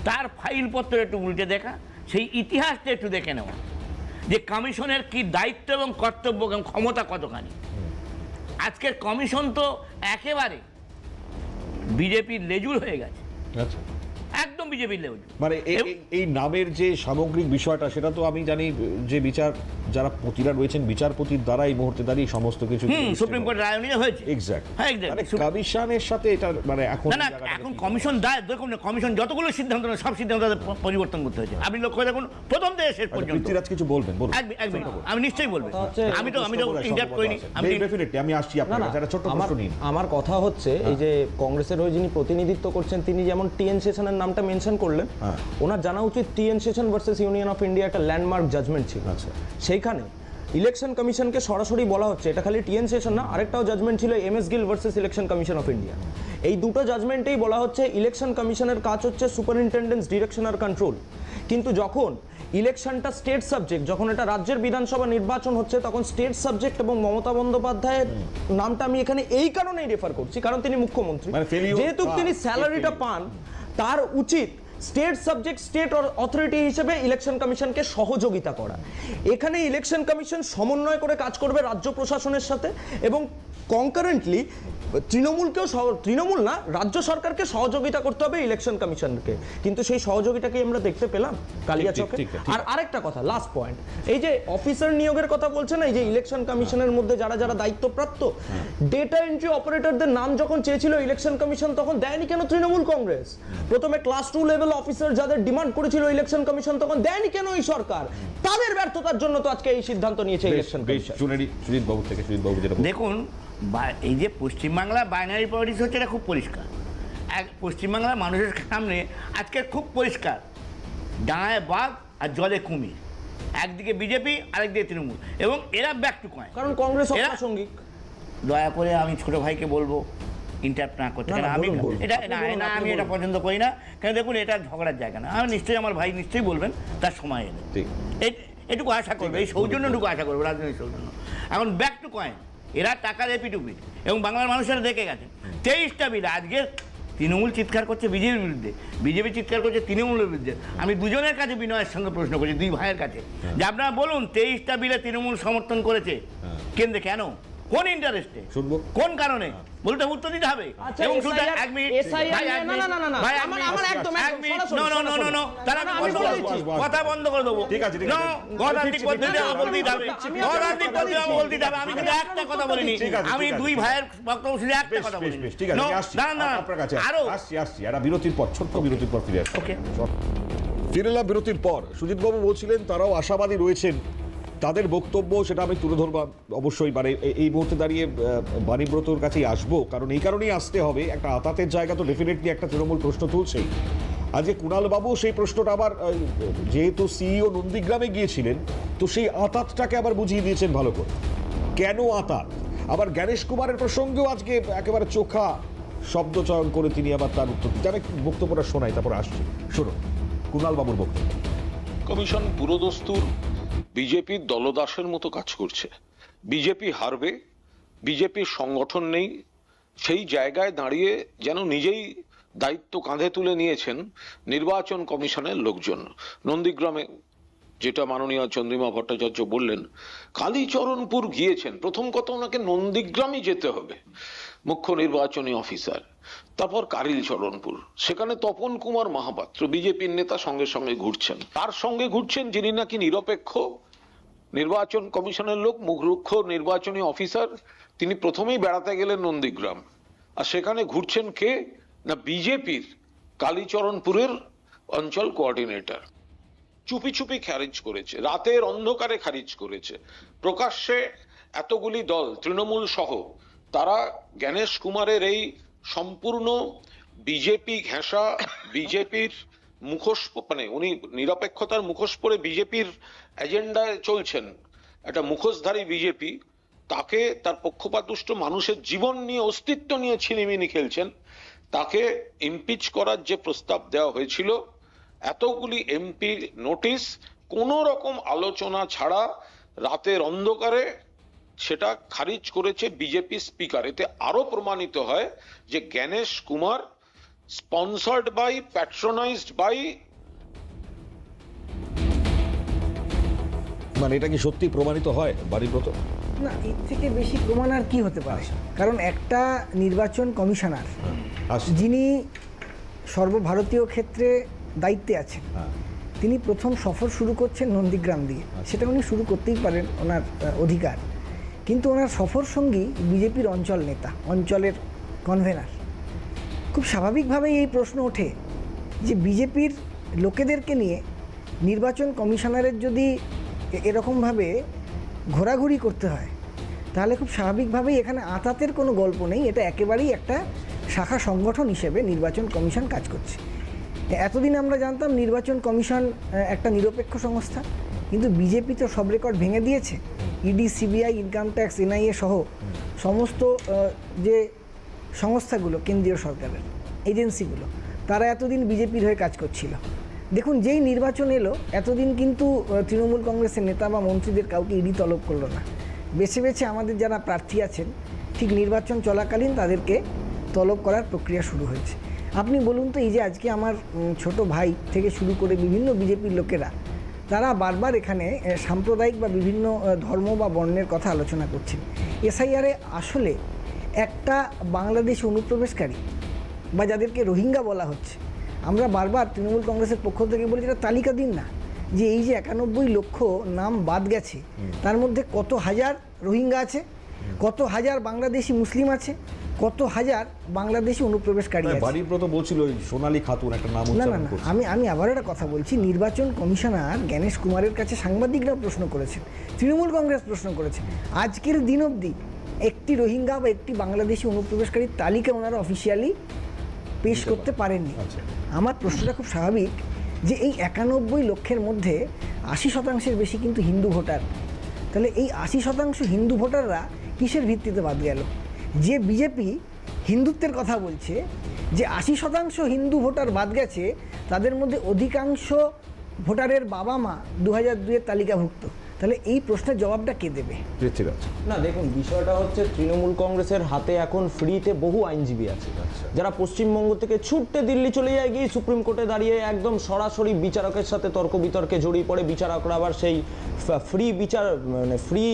I: তার ফাইলপত্র একটু উল্টে দেখা, সেই ইতিহাসটা একটু দেখে নেওয়া, যে কমিশনের কি দায়িত্ব এবং কর্তব্য এবং ক্ষমতা কতখানি। আজকের কমিশন তো একেবারে বিজেপির লেজুর হয়ে গেছে,
A: আচ্ছা,
I: একদম বিজেপির লেজুর।
A: মানে এই নামের যে সামগ্রিক বিষয়টা সেটা তো আমি জানি যে বিচার যারা পতিরা রয়েছেন বিচারপতির দ্বারা এই মুহূর্তে দাঁড়িয়ে সমস্ত কিছু
I: সুপ্রিম কোর্ট রায় অনুযায়ী হয়েছে।
A: এক্স্যাক্ট,
I: হ্যাঁ,
A: মানে কমিশনের সাথে এটা মানে এখন
I: না এখন কমিশন দায়, দেখুন কমিশন যতগুলো সিদ্ধান্ত নেয় সব সিদ্ধান্ত পরিবর্তন করতে হয়েছে। আপনি লক্ষ্য দেখুন প্রথম থেকে শেষ পর্যন্ত।
A: পৃথ্বীরাজ কিছু বলবেন? বলুন।
I: আমি নিশ্চয়ই বলবো, আমি তো ইন্টারাপ্ট করিনি।
A: আমি আসছি আপনার কাছে একটা ছোট্ট প্রশ্ন নিন।
G: আমার কথা হচ্ছে এই যে কংগ্রেসের হয়ে যিনি প্রতিনিধিত্ব করছেন তিনি যেমন টিএন সেশনের নামটা মেনশন করলেন, ওনার জানা উচিত TN Seshan versus Union of India একটা ল্যান্ডমার্ক জাজমেন্ট ছিল। আচ্ছা, সেইখানে ইলেকশন কমিশনকে সরাসরি বলা হচ্ছে, এটা খালি টিএন সেশন না, আরেকটাও জাজমেন্ট ছিল MS Gill versus election commission of India. এই দুটো জাজমেন্টেই বলা হচ্ছে ইলেকশন কমিশনের কাজ হচ্ছে সুপারিনটেন্ডেন্স, ডিরেকশন আর কন্ট্রোল। কিন্তু যখন ইলেকশনটা স্টেট সাবজেক্ট, যখন এটা রাজ্যের বিধানসভা নির্বাচন হচ্ছে তখন স্টেট সাবজেক্ট, এবং মমতা বন্দ্যোপাধ্যায়ের নামটা আমি এখানে এই কারণেই রেফার করছি কারণ তিনি মুখ্যমন্ত্রী, যেহেতু তিনি স্যালারিটা পান, তার উচিত স্টেট সাবজেক্ট, স্টেট অথরিটি হিসেবে ইলেকশন কমিশনকে সহযোগিতা করা। এখানে ইলেকশন কমিশন সমন্বয় করে কাজ করবে রাজ্য প্রশাসনের সাথে, এবং কনকারেন্টলি তৃণমূল না, রাজ্য সরকারকে সহযোগিতা করতে হবে ইলেকশন কমিশনকে। কিন্তু সেই সহযোগিতাকে আমরা দেখতে পেলাম কালিয়াচকে। আর আরেকটা কথা, লাস্ট পয়েন্ট, এই যে অফিসার নিয়োগের কথা বলছে না, এই যে ইলেকশন কমিশনের মধ্যে যারা যারা দায়িত্বপ্রাপ্ত ডেটা এন্ট্রি অপারেটরদের নাম যখন চেয়েছিল ইলেকশন কমিশন, তখন দেয়নি কেন তৃণমূল কংগ্রেস? প্রথমে ক্লাস 2 লেভেল অফিসার যাদের ডিমান্ড করেছিল ইলেকশন কমিশন, তখন দেয়নি কেন এই সরকার? তাদের ব্যর্থতার জন্য তো আজকে এই সিদ্ধান্ত নিয়েছে ইলেকশন কমিশন।
A: সুজিত বাবু থেকে, সুজিত বাবু যেটা
I: দেখুন, এই যে পশ্চিমবাংলা বাইনারি পলিটিক্স হচ্ছে, এটা খুব পরিষ্কার। পশ্চিমবাংলার মানুষের সামনে আজকে খুব পরিষ্কার, ডাঙায় বাঘ আর জলে কুমির, একদিকে বিজেপি আরেকদিকে তৃণমূল, এবং এরা ব্যাক টু কয়েন,
G: কারণ কংগ্রেস অপ্রাসঙ্গিক।
I: দয়া করে আমি ছোট ভাইকে বলবো ইন্টারাপ্ট না করতে, আমি এটা পছন্দ করি না। কেন দেখুন, এটা ঝগড়ার জায়গা না। আমি নিশ্চয়ই, আমার ভাই নিশ্চয়ই বলবেন তার সময় এলে, এটুকু আশা করবে, এই সৌজন্যটুকু আশা করবে, রাজনৈতিক সৌজন্য। এখন ব্যাক টু কয়েন, এরা টাকার এপিটুপিট, এবং বাংলার মানুষেরা দেখে গেছে 23টা বিল। আজকে তৃণমূল চিৎকার করছে বিজেপির বিরুদ্ধে, বিজেপি চিৎকার করছে তৃণমূলের বিরুদ্ধে। আমি দুজনের কাছে বিনয়ের সঙ্গে প্রশ্ন করছি, দুই ভাইয়ের কাছে, যে আপনারা বলুন 23টা বিলে তৃণমূল সমর্থন করেছে কেন্দ্রে, কেন, কোন ইন্টারেস্টে, কোন কারণে, বলতে উত্তর দিতে হবে। এবং শুধু এক মিনিট, কথা বন্ধ করে দেবো, গণতান্ত্রিক পদ্ধতি বলতে হবে, গণতান্ত্রিক পদ্ধতি বলতে হবে। আমি কিন্তু একটা কথা বলিনি, আমি দুই ভাইয়ের বক্তব্য শুনে একটা কথা বলিনি। আরো
A: আসছি একটা বিরতির পর, ছোট্ট বিরতির পর ফিরে আসছি। ফিরে এলাম বিরতির পর। সুজিত বাবু বলছিলেন তারাও আশাবাদী রয়েছেন, তাদের বক্তব্য সেটা আমি তুলে ধরবো অবশ্যই। মানে এই মুহূর্তে দাঁড়িয়ে বাণীব্রতর কাছেই আসবো, কারণ এই কারণেই আসতে হবে, একটা আতাতের জায়গা তো ডেফিনেটলি একটা তৃণমূল প্রশ্ন তুলছেই। আজকে কুণাল বাবু সেই প্রশ্নটা আবার, যেহেতু সিইও নন্দীগ্রামে গিয়েছিলেন, তো সেই আতাতটাকে আবার বুঝিয়ে দিয়েছেন ভালো করে, কেন আতাত। আবার জ্ঞানেশ কুমারের প্রসঙ্গেও আজকে একেবারে চোখা শব্দ চয়ন করে তিনি আবার তার উত্তর দিচ্ছেন। আমি বক্তব্যটা শোনাই, তারপর আসছি। শুনুন কুণাল বাবুর বক্তব্য।
J: কমিশন পুরোদস্তুর বিজেপির দলদাসের মতো কাজ করছে। বিজেপি হারবে, বিজেপির সংগঠন নেই, সেই জায়গায় দাঁড়িয়ে যেন নিজেই দায়িত্ব কাঁধে তুলে নিয়েছেন নির্বাচন কমিশনের লোকজন। নন্দীগ্রামে যেটা মাননীয় চন্দ্রিমা ভট্টাচার্য বললেন, কালীচরণপুর গিয়েছেন, প্রথম কথা ওনাকে নন্দীগ্রামই যেতে হবে, মুখ্য নির্বাচনী অফিসার, তারপর কালীচরণপুর, সেখানে তপন কুমার মহাপাত্র বিজেপির নেতা সঙ্গে সঙ্গে ঘুরছেন, তার সঙ্গে ঘুরছেন যিনি নাকি নিরপেক্ষ নির্বাচন কমিশনের লোক, মুখ্য নির্বাচনী অফিসার, তিনি প্রথমেই বেড়াতে গেলেন নন্দীগ্রাম, আর সেখানে ঘুরছেন কে না বিজেপির কালীচরণপুরের অঞ্চল কোঅর্ডিনেটর। চুপি চুপি খারিজ করেছে, রাতের অন্ধকারে খারিজ করেছে, প্রকাশ্যে এতগুলি দল তৃণমূল সহ তারা জ্ঞানেশ কুমারের এই সম্পূর্ণ বিজেপি ঘেঁষা, বিজেপির মুখোশ, মানে উনি নিরপেক্ষতার মুখোশ পরে বিজেপির এজেন্ডায় চলছেন, একটা মুখোশধারী বিজেপি তাকে তার পক্ষপাতদুষ্ট মানুষের জীবন নিয়ে অস্তিত্ব নিয়ে ছিনিমিনি খেলছেন, তাকে ইমপিচ করার যে প্রস্তাব দেওয়া হয়েছিল, এতগুলি এমপির নোটিশ কোনো রকম আলোচনা ছাড়া রাতের অন্ধকারে সেটা খারিজ করেছে বিজেপি স্পিকার। এতে আরো প্রমাণিত হয় যে Gyanesh Kumar sponsored by, patronised by.
A: মানে এটা কি সত্যি প্রমাণিত হয় বাড়িব্রত?
F: না, এর থেকে বেশি প্রমাণ আর কি হতে পারে? কারণ একটা নির্বাচন কমিশনার যিনি সর্বভারতীয় ক্ষেত্রে দায়িত্বে আছেন, তিনি প্রথম সফর শুরু করছেন নন্দীগ্রাম দিয়ে। সেটা উনি শুরু করতেই পারেন, ওনার অধিকার। কিন্তু ওনার সফর সঙ্গী বিজেপির অঞ্চল নেতা, অঞ্চলের কনভেনার। খুব স্বাভাবিকভাবেই এই প্রশ্ন ওঠে যে বিজেপির লোকেদেরকে নিয়ে নির্বাচন কমিশনারের যদি এরকমভাবে ঘোরাঘুরি করতে হয়, তাহলে খুব স্বাভাবিকভাবেই এখানে আঁতাতের কোনো গল্প নেই। এটা একেবারেই একটা শাখা সংগঠন হিসেবে নির্বাচন কমিশন কাজ করছে। এতদিন আমরা জানতাম নির্বাচন কমিশন একটা নিরপেক্ষ সংস্থা, কিন্তু বিজেপি তো সব রেকর্ড ভেঙে দিয়েছে। ED, CBI, income tax, NIA সহ সমস্ত যে সংস্থাগুলো কেন্দ্রীয় সরকারের এজেন্সিগুলো, তারা এতদিন বিজেপির হয়ে কাজ করছিল। দেখুন, যেই নির্বাচন এলো, এতদিন কিন্তু তৃণমূল কংগ্রেসের নেতা বা মন্ত্রীদের কাউকে ইডি তলব করলো না। বেছে বেছে আমাদের যারা প্রার্থী আছেন, ঠিক নির্বাচন চলাকালীন তাদেরকে তলব করার প্রক্রিয়া শুরু হয়েছে। আপনি বলুন তো, এই যে আজকে আমার ছোট ভাই থেকে শুরু করে বিভিন্ন বিজেপির লোকেরা, তারা বারবার এখানে সাম্প্রদায়িক বা বিভিন্ন ধর্ম বা বর্ণের কথা আলোচনা করছেন। এসআইআরে আসলে একটা বাংলাদেশি অনুপ্রবেশকারী বা যাদেরকে রোহিঙ্গা বলা হচ্ছে, আমরা বারবার তৃণমূল কংগ্রেসের পক্ষ থেকে বলি এটা তালিকা দিন না, যে এই যে 91 লক্ষ নাম বাদ গেছে, তার মধ্যে কত হাজার রোহিঙ্গা আছে, কত হাজার বাংলাদেশি মুসলিম আছে, কত হাজার বাংলাদেশি অনুপ্রবেশকারী আছে।
A: বাড়িব্রত বলছিল সোনালী খাতুন একটা নাম
F: না,
A: উচ্চারণ করছে।
F: আমি আবার একটা কথা বলছি, নির্বাচন কমিশনার জ্ঞানেশ কুমারের কাছে সাংবাদিকরা প্রশ্ন করেছেন, তৃণমূল কংগ্রেস প্রশ্ন করেছেন, আজকের দিন অবধি একটি রোহিঙ্গা বা একটি বাংলাদেশি অনুপ্রবেশকারীর তালিকা ওনারা অফিসিয়ালি পেশ করতে পারেননি। আমার প্রশ্নটা খুব স্বাভাবিক, যে এই 91 লক্ষের মধ্যে 80% বেশি কিন্তু হিন্দু ভোটার। তাহলে এই 80% হিন্দু ভোটাররা কিসের ভিত্তিতে বাদ গেল? যে বিজেপি হিন্দুত্বের কথা বলছে, যে 80% হিন্দু ভোটার বাদ গেছে, তাদের মধ্যে অধিকাংশ ভোটারের বাবা মা 2002-এর তালিকাভুক্ত। তাহলে এই প্রশ্নের জবাবটা কে দেবে?
G: না, দেখুন, বিষয়টা হচ্ছে তৃণমূল কংগ্রেসের হাতে এখন ফ্রিতে বহু আইনজীবী আছে, যারা পশ্চিমবঙ্গ থেকে ছুটতে দিল্লি চলে যায়, গিয়ে সুপ্রিম কোর্টে দাঁড়িয়ে একদম সরাসরি বিচারকের সাথে তর্ক বিতর্কে জড়িয়ে পড়ে। বিচারকরা আবার সেই ফ্রি বিচার, মানে ফ্রি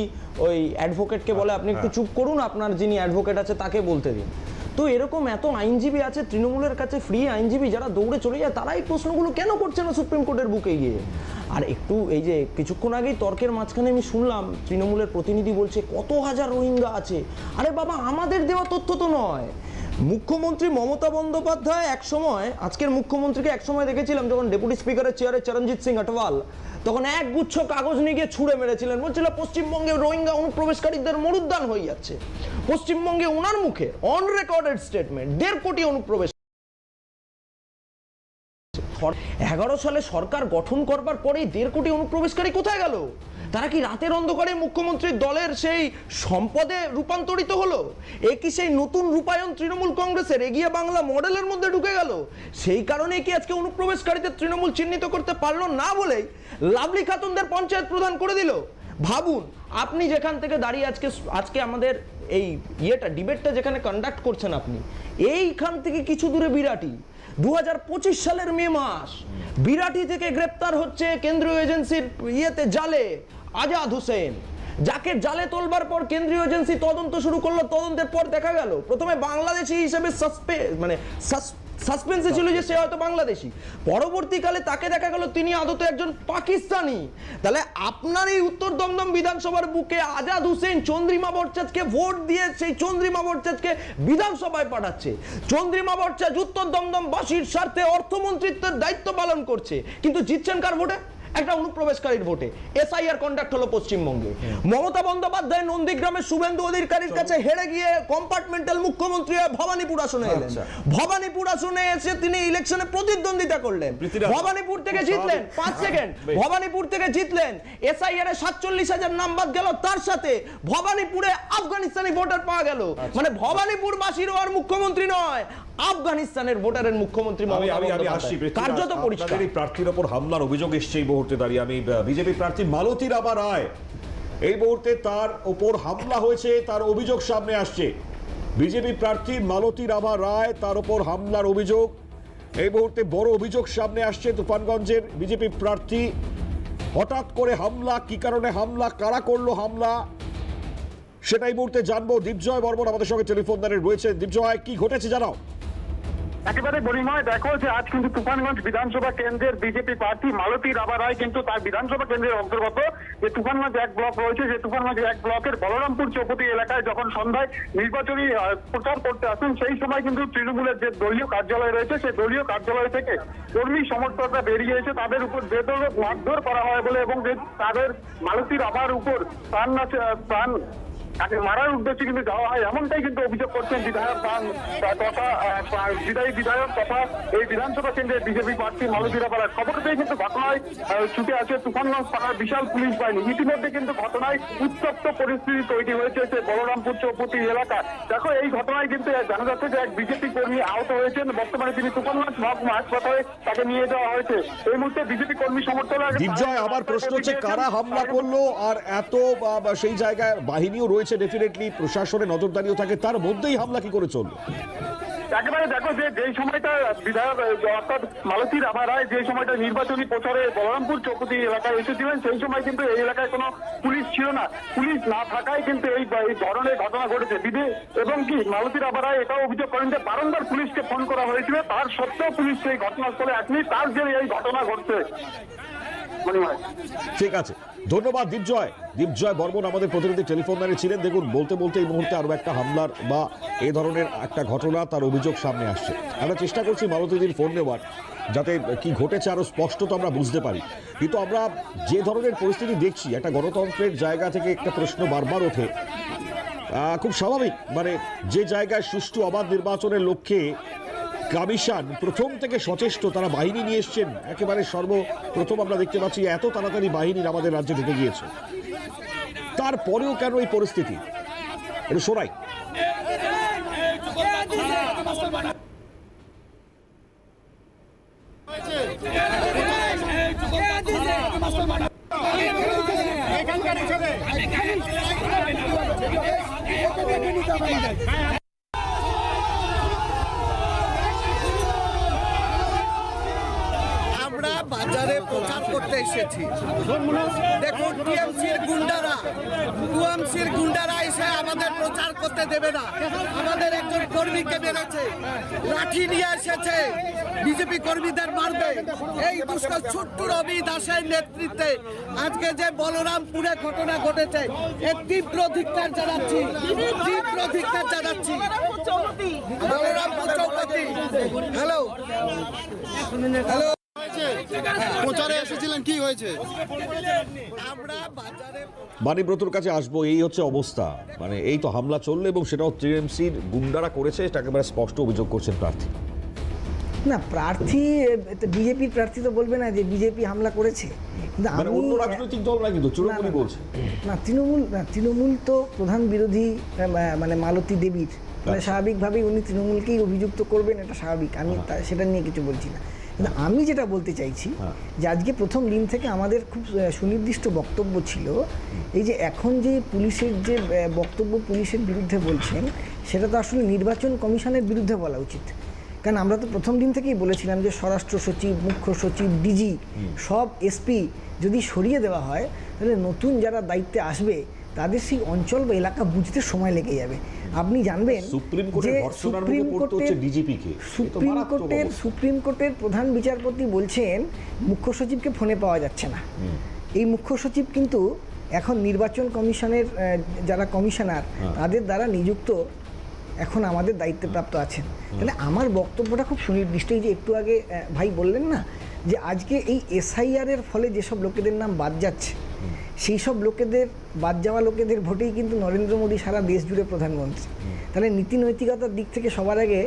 G: ওই অ্যাডভোকেটকে বলে আপনি একটু চুপ করুন, আপনার যিনি অ্যাডভোকেট আছে তাকে বলতে দিন। তো এরকম এত আইনজীবী আছে তৃণমূলের কাছে, ফ্রি আইনজীবী, যারা দৌড়ে চলে যায়, তারা এই প্রশ্নগুলো কেন করছে না সুপ্রিম কোর্টের বুকে গিয়ে? আর একটু এই যে কিছুক্ষণ আগেই তর্কের মাঝখানে আমি শুনলাম তৃণমূলের প্রতিনিধি বলছে কত হাজার রোহিঙ্গা আছে। আরে বাবা, আমাদের দেওয়া তথ্য তো নয়। মুখ্যমন্ত্রী মমতা বন্দ্যোপাধ্যায় একসময়, আজকের মুখ্যমন্ত্রীকে একসময় দেখেছিলাম যখন ডেপুটি স্পিকারের চেয়ারে চরণজিৎ সিং আটওয়াল, তখন একগুচ্ছ কাগজ নিয়ে গিয়ে ছুঁড়ে মেরেছিলেন, বলছিল পশ্চিমবঙ্গে রোহিঙ্গা অনুপ্রবেশকারীদের মরুদ্যান হয়ে যাচ্ছে। পশ্চিমবঙ্গে ওনার মুখে অন রেকর্ডেড স্টেটমেন্ট, 1.5 কোটি অনুপ্রবেশ। 11 সালে সরকার গঠন করবার পরেই 1.5 কোটি অনুপ্রবেশকারী কোথায় গেল? তারা কি রাতের অন্ধকারে মুখ্যমন্ত্রীর দলের সেই সম্পদে রূপান্তরিত হলো? এ কি সেই নতুন রূপায়ণ তৃণমূল কংগ্রেসের এগিয়ে বাংলা মডেলের মধ্যে ঢুকে গেল? সেই কারণে কি আজকে অনুপ্রবেশকারীদের তৃণমূল চিহ্নিত করতে পারলো না বলেই লাভলি খাতুনদের পঞ্চায়েত প্রধান করে দিল? ভাবুন, আপনি যেখান থেকে দাঁড়িয়ে আজকে আমাদের এই ডিবেটটা যেখানে কন্ডাক্ট করছেন, আপনি এইখান থেকে কিছু দূরে বিরাটি 2025 সালের মে মাস, বিরাটি থেকে গ্রেপ্তার হচ্ছে কেন্দ্রীয় এজেন্সির জালে আজাদ হোসেন, যাকে জালে তোলবার পর কেন্দ্রীয় এজেন্সি তদন্ত শুরু করলো। তদন্তের পর দেখা গেল প্রথমে বাংলাদেশি হিসেবে সাসপেন্সে ছিল যে সে হয়তো বাংলাদেশি, পরবর্তীকালে তাকে দেখা গেল তিনি আদতে একজন পাকিস্তানি। তাহলে আপনার এই উত্তর দমদম বিধানসভার বুকে আজাদ হোসেন চন্দ্রিমা ভট্টাচার্যকে ভোট দিয়ে সেই চন্দ্রিমা ভট্টাচার্যকে বিধানসভায় পাঠাচ্ছে। চন্দ্রিমা ভট্টাচার্য উত্তর দমদম বাসীর স্বার্থে অর্থমন্ত্রিত্বের দায়িত্ব পালন করছে, কিন্তু জিতছেন কার ভোটে? একটা অনুপ্রবেশকারীর ভোটে। এসআইআর কন্ডাক্ট হলো পশ্চিমবঙ্গে। মমতা বন্দ্যোপাধ্যায় নন্দীগ্রামের শুভেন্দু অধিকারীর কাছে হেরে গিয়ে কম্পার্টমেন্টাল মুখ্যমন্ত্রী ভবানীপুর আসনে এলেন। ভবানীপুর আসনে এসে তিনি ইলেকশনে প্রতিদ্বন্দ্বিতা করলেন, ভবানীপুর থেকে জিতলেন। 5 সেকেন্ড, ভবানীপুর থেকে জিতলেন। এসআইআর এ 47,000 নাম বাদ গেল, তার সাথে ভবানীপুরে আফগানিস্তানি ভোটার পাওয়া গেল। মানে ভবানীপুর বাসীরও আর মুখ্যমন্ত্রী নয়, আফগানিস্তানের ভোটারের মুখ্যমন্ত্রী মমতা বন্দ্যোপাধ্যায়। কার্যত পরিষ্কার।
A: প্রার্থীর ওপর হামলার অভিযোগ এসছে এই মুহূর্তে দাঁড়িয়ে। আমি বিজেপি প্রার্থী মালতী রাভা রায়, এই মুহূর্তে তার ওপর হামলা হয়েছে, তার অভিযোগ সামনে আসছে। বিজেপি প্রার্থী মালতী রাভা রায়, তার ওপর হামলার অভিযোগ এই মুহূর্তে বড় অভিযোগ সামনে আসছে। তুফানগঞ্জের বিজেপি প্রার্থী, হঠাৎ করে হামলা, কি কারণে হামলা, কারা করলো হামলা, সেটাই মুহূর্তে জানবো। দীপজয় বর্মন আমাদের সঙ্গে টেলিফোন লাইনে রয়েছে। দীপজয়, কি ঘটেছে জানাও।
K: একেবারে বলিময়, দেখো যে আজ কিন্তু তুফানগঞ্জ বিধানসভা কেন্দ্রের বিজেপি প্রার্থী মালতী রাভা রায় কিন্তু তার বিধানসভা কেন্দ্রের অন্তর্গত যে তুফানগঞ্জ 1 ব্লক রয়েছে, যে তুফানগঞ্জ 1 ব্লকের বলরামপুর চৌপতি এলাকায় যখন সন্ধ্যায় নির্বাচনী প্রচার করতে আসেন, সেই সময় কিন্তু তৃণমূলের যে দলীয় কার্যালয় রয়েছে, সেই দলীয় কার্যালয় থেকে কর্মী সমর্থকরা বেরিয়ে এসে তাদের উপর বেধড়ক মারধর করা হয় বলে, এবং তাদের মালতী রাভার উপর প্রাণ তাকে মারার উদ্দেশ্যে কিন্তু যাওয়া হয়, এমনটাই কিন্তু অভিযোগ করছেন বিধায়ক তথা এই বিধানসভা কেন্দ্রের বিজেপি প্রার্থী মালতী রাভা রায়। খবর পেয়ে কিন্তু ঘটনায় ছুটে আসে তুফানগঞ্জ থানার বিশাল পুলিশ বাহিনী। ইতিমধ্যে কিন্তু ঘটনায় উত্তপ্ত পরিস্থিতি তৈরি হয়েছে সে বলরামপুর চৌপতি এলাকা। দেখো, এই ঘটনায় কিন্তু জানা যাচ্ছে যে এক বিজেপি কর্মী আহত হয়েছেন। বর্তমানে তিনি তুফানগঞ্জ মহকুমা হাসপাতালে তাকে নিয়ে যাওয়া হয়েছে। এই মুহূর্তে বিজেপি কর্মী সমর্থকরা।
A: দীপজয়, আবার প্রশ্ন হচ্ছে কারা হামলা করলো, আর এত সেই জায়গায় বাহিনীও রয়েছে, ডেফিনেটলি প্রশাসনের নজরদারিও থাকে, তার মধ্যেই হামলা কি করে চললো?
K: একেবারে দেখো, যে সময়টা বিধায়ক অর্থাৎ মালতী রাভা রায় যে সময়টা নির্বাচনী প্রচারে বলরামপুর চৌপতি এলাকায় এসেছিলেন, সেই সময় কিন্তু এই এলাকায় কোনো পুলিশ ছিল না। পুলিশ না থাকায় কিন্তু এই ধরনের ঘটনা ঘটেছে। এবং কি মালতী রাভা রায় এটাও অভিযোগ করেন যে বারংবার পুলিশকে ফোন করা হয়েছিল, তার সত্ত্বেও পুলিশ সেই ঘটনাস্থলে আসেনি, তার যে এই ঘটনা ঘটছে।
A: ঠিক আছে, ধন্যবাদ দীপজয়। দীপজয় বর্মন আমাদের প্রতিনিধি টেলিফোন লাইনে ছিলেন। দেখুন, বলতে বলতে এই মুহূর্তে আরো একটা হামলার বা এই ধরনের একটা ঘটনা, তার অভিযোগ সামনে আসছে। আমরা চেষ্টা করছি মালতীদির ফোন নেওয়ার, যাতে কি ঘটেছে আরো স্পষ্ট তো আমরা বুঝতে পারি। কিন্তু আমরা যে ধরনের পরিস্থিতি দেখছি, একটা গণতন্ত্রের জায়গা থেকে একটা প্রশ্ন বারবার ওঠে, খুব স্বাভাবিক। মানে যে জায়গায় সুষ্ঠু অবাধ নির্বাচনের লক্ষ্যে কমিশন প্রথম থেকে সচেষ্ট, তারা বাহিনী নিয়ে এসছেন। একেবারে সর্বপ্রথম আমরা দেখতে পাচ্ছি এত তাড়াতাড়ি বাহিনীর আমাদের রাজ্যে ঢুকে গিয়েছে, তারপরেও কেন এই পরিস্থিতি? এটা শোনাই।
L: বাজারে প্রচার করতে এসেছি। দেখুন, টিএমসির গুন্ডারা এসে আমাদের প্রচার করতে দেবে না। আমাদের একজন কর্মীকে মেরেছে, লাঠি নিয়ে এসেছে, বিজেপি কর্মীদের মারবে। এই দুষ্কর ছোট্ট রবি দাসের নেতৃত্বে আজকে যে বলরামপুরে ঘটনা ঘটেছে, এর তীব্র ধিক্কার জানাচ্ছি, বলরামপুর চৌপতি। হ্যালো,
M: প্রচারে এসেছিলেন, কি হয়েছে?
A: বাণীব্রতর কাছে আসবো। এই হচ্ছে অবস্থা, মানে এই তো হামলা চললো এবং সেটাও টিএমসির গুন্ডারা করেছে, এটা একেবারে স্পষ্ট অভিযোগ করছেন প্রার্থী।
F: না, প্রার্থী বিজেপির প্রার্থী তো বলবে না যে বিজেপি হামলা করেছে।
A: মানে অন্য রাজনৈতিক দল না, কিন্তু তৃণমূলই বলছে।
F: না, তৃণমূল তো প্রধান বিরোধী, মানে মালতী দেবীর, মানে স্বাভাবিকভাবেই উনি তৃণমূলকেই অভিযুক্ত করবেন, এটা স্বাভাবিক। আমি সেটা নিয়ে কিছু বলছি না। কিন্তু আমি যেটা বলতে চাইছি যে আজকে প্রথম দিন থেকে আমাদের খুব সুনির্দিষ্ট বক্তব্য ছিল, এই যে এখন যে পুলিশের যে বক্তব্য পুলিশের বিরুদ্ধে বলছেন, সেটা তো আসলে নির্বাচন কমিশনের বিরুদ্ধে বলা উচিত। কারণ আমরা তো প্রথম দিন থেকেই বলেছিলাম যে স্বরাষ্ট্র সচিব, মুখ্য সচিব, ডিজি, সব এসপি যদি সরিয়ে দেওয়া হয়, তাহলে নতুন যারা দায়িত্বে আসবে তাদের সেই অঞ্চল বা এলাকা বুঝতে সময় লেগে যাবে। আপনি জানবেন যে সুপ্রিম কোর্টের প্রধান বিচারপতি বলছেন মুখ্য সচিবকে ফোনে পাওয়া যাচ্ছে না। এই মুখ্য সচিব কিন্তু এখন নির্বাচন কমিশনের যারা কমিশনার, তাদের দ্বারা নিযুক্ত এখন আমাদের দায়িত্বপ্রাপ্ত আছেন। তাহলে আমার বক্তব্যটা খুব সুনির্দিষ্ট। এই যে একটু আগে ভাই বললেন না যে আজকে এই এসআইআর এর ফলে যেসব লোকেদের নাম বাদ যাচ্ছে, সেই সব লোকেদের বাদ যাওয়া লোকেদের ভোটেই কিন্তু নরেন্দ্র মোদী সারা দেশ জুড়ে প্রধানমন্ত্রী। তাহলে নীতি নৈতিকতার দিক থেকে সবার আগে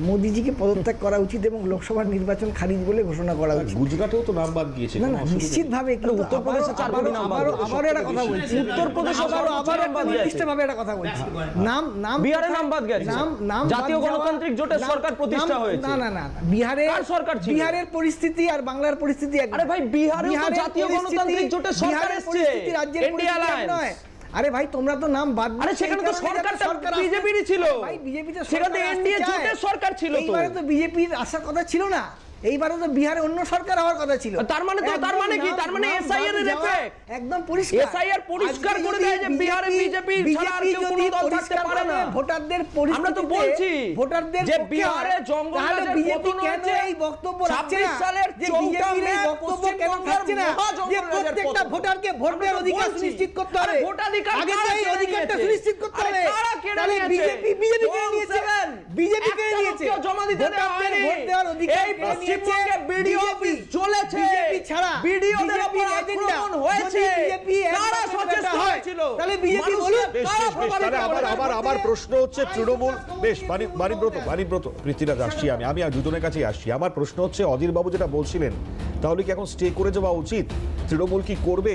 F: মোদিজিকে পদত্যাগ করা উচিত এবং লোকসভার নির্বাচন খারিজ বলে ঘোষণা করা উচিত।
A: গুজরাটেও তো নাম বাদ গিয়েছে,
F: না না, নিশ্চিতভাবে উত্তরপ্রদেশে আবারও একটা কথা বলছি, উত্তরপ্রদেশে আবারও নির্দিষ্টভাবে একটা কথা বলছি, নাম
G: বিহারে নাম বাদ গেছে,
F: নাম
G: জাতীয় গণতান্ত্রিক জোটের সরকার প্রতিষ্ঠা হয়েছে।
F: না না না, বিহারের সরকার, বিহারের পরিস্থিতি আর বাংলার পরিস্থিতি এক।
G: আরে ভাই, বিহারে তো জাতীয় গণতান্ত্রিক জোটের সরকার এসেছে, ইন্ডিয়া অ্যালায়েন্স।
F: আরে ভাই, তোমরা তো নাম বাদ,
G: আরে সেখানে তো সরকারটা বিজেপিরই ছিল ভাই, বিজেপিতে সেখানে এনডিএ জোটের সরকার ছিল, তো
F: এইবারে তো বিজেপির আসার কথা ছিল না, এইবারে তো বিহারে অন্য সরকার হওয়ার কথা ছিল।
G: তার মানে কি, তার মানে এসআইআর এর এফেক্ট
F: একদম পরিষ্কার,
G: এসআইআর পরিষ্কার করে দেয় যে বিহারে বিজেপি ছাড়া আর কেউ কোনো দল থাকতে পারে না।
F: ভোটারদের পরিস্থিতি,
G: আমরা তো বলছি
F: ভোটারদের
G: যে বিহারে জঙ্গলরাজের
F: বিজেপি
G: পতন
F: কেন
G: হয়েছে,
F: এই বক্তব্য রাখছে না,
G: 26 সালের
F: যে বিজেপির এই বক্তব্য কেন রাখছে না যে প্রত্যেকটা ভোটারকে ভোট দেওয়ার অধিকার সুনিশ্চিত করতে হবে,
G: ভোটাধিকার
F: আগে তো এই অধিকারটা সুনিশ্চিত করতে হবে। তাহলে বিজেপি কেড়ে নিয়েছে, বিজেপি কেড়ে নিয়েছে,
G: জমা দিতে দেওয়া হয়নি,
F: ভোট দেওয়ার অধিকার
G: এই পশ্চিমবঙ্গে বিডিও অফিস চলেছে,
F: বিজেপি ছাড়া
G: বিডিওদের উপর আক্রমণ হয়েছে, কারা সচেষ্ট হয়েছিল,
F: তাহলে বিজেপি বলুন।
A: আবার প্রশ্ন হচ্ছে তৃণমূল, বেশ বাণীব্রত পৃথ্বীরাজ আসছি, আমি আর দুজনের কাছেই আসছি। আমার প্রশ্ন হচ্ছে অধীর বাবু যেটা বলছিলেন, তাহলে কি এখন স্টে করে যাওয়া উচিত? তৃণমূল কি করবে?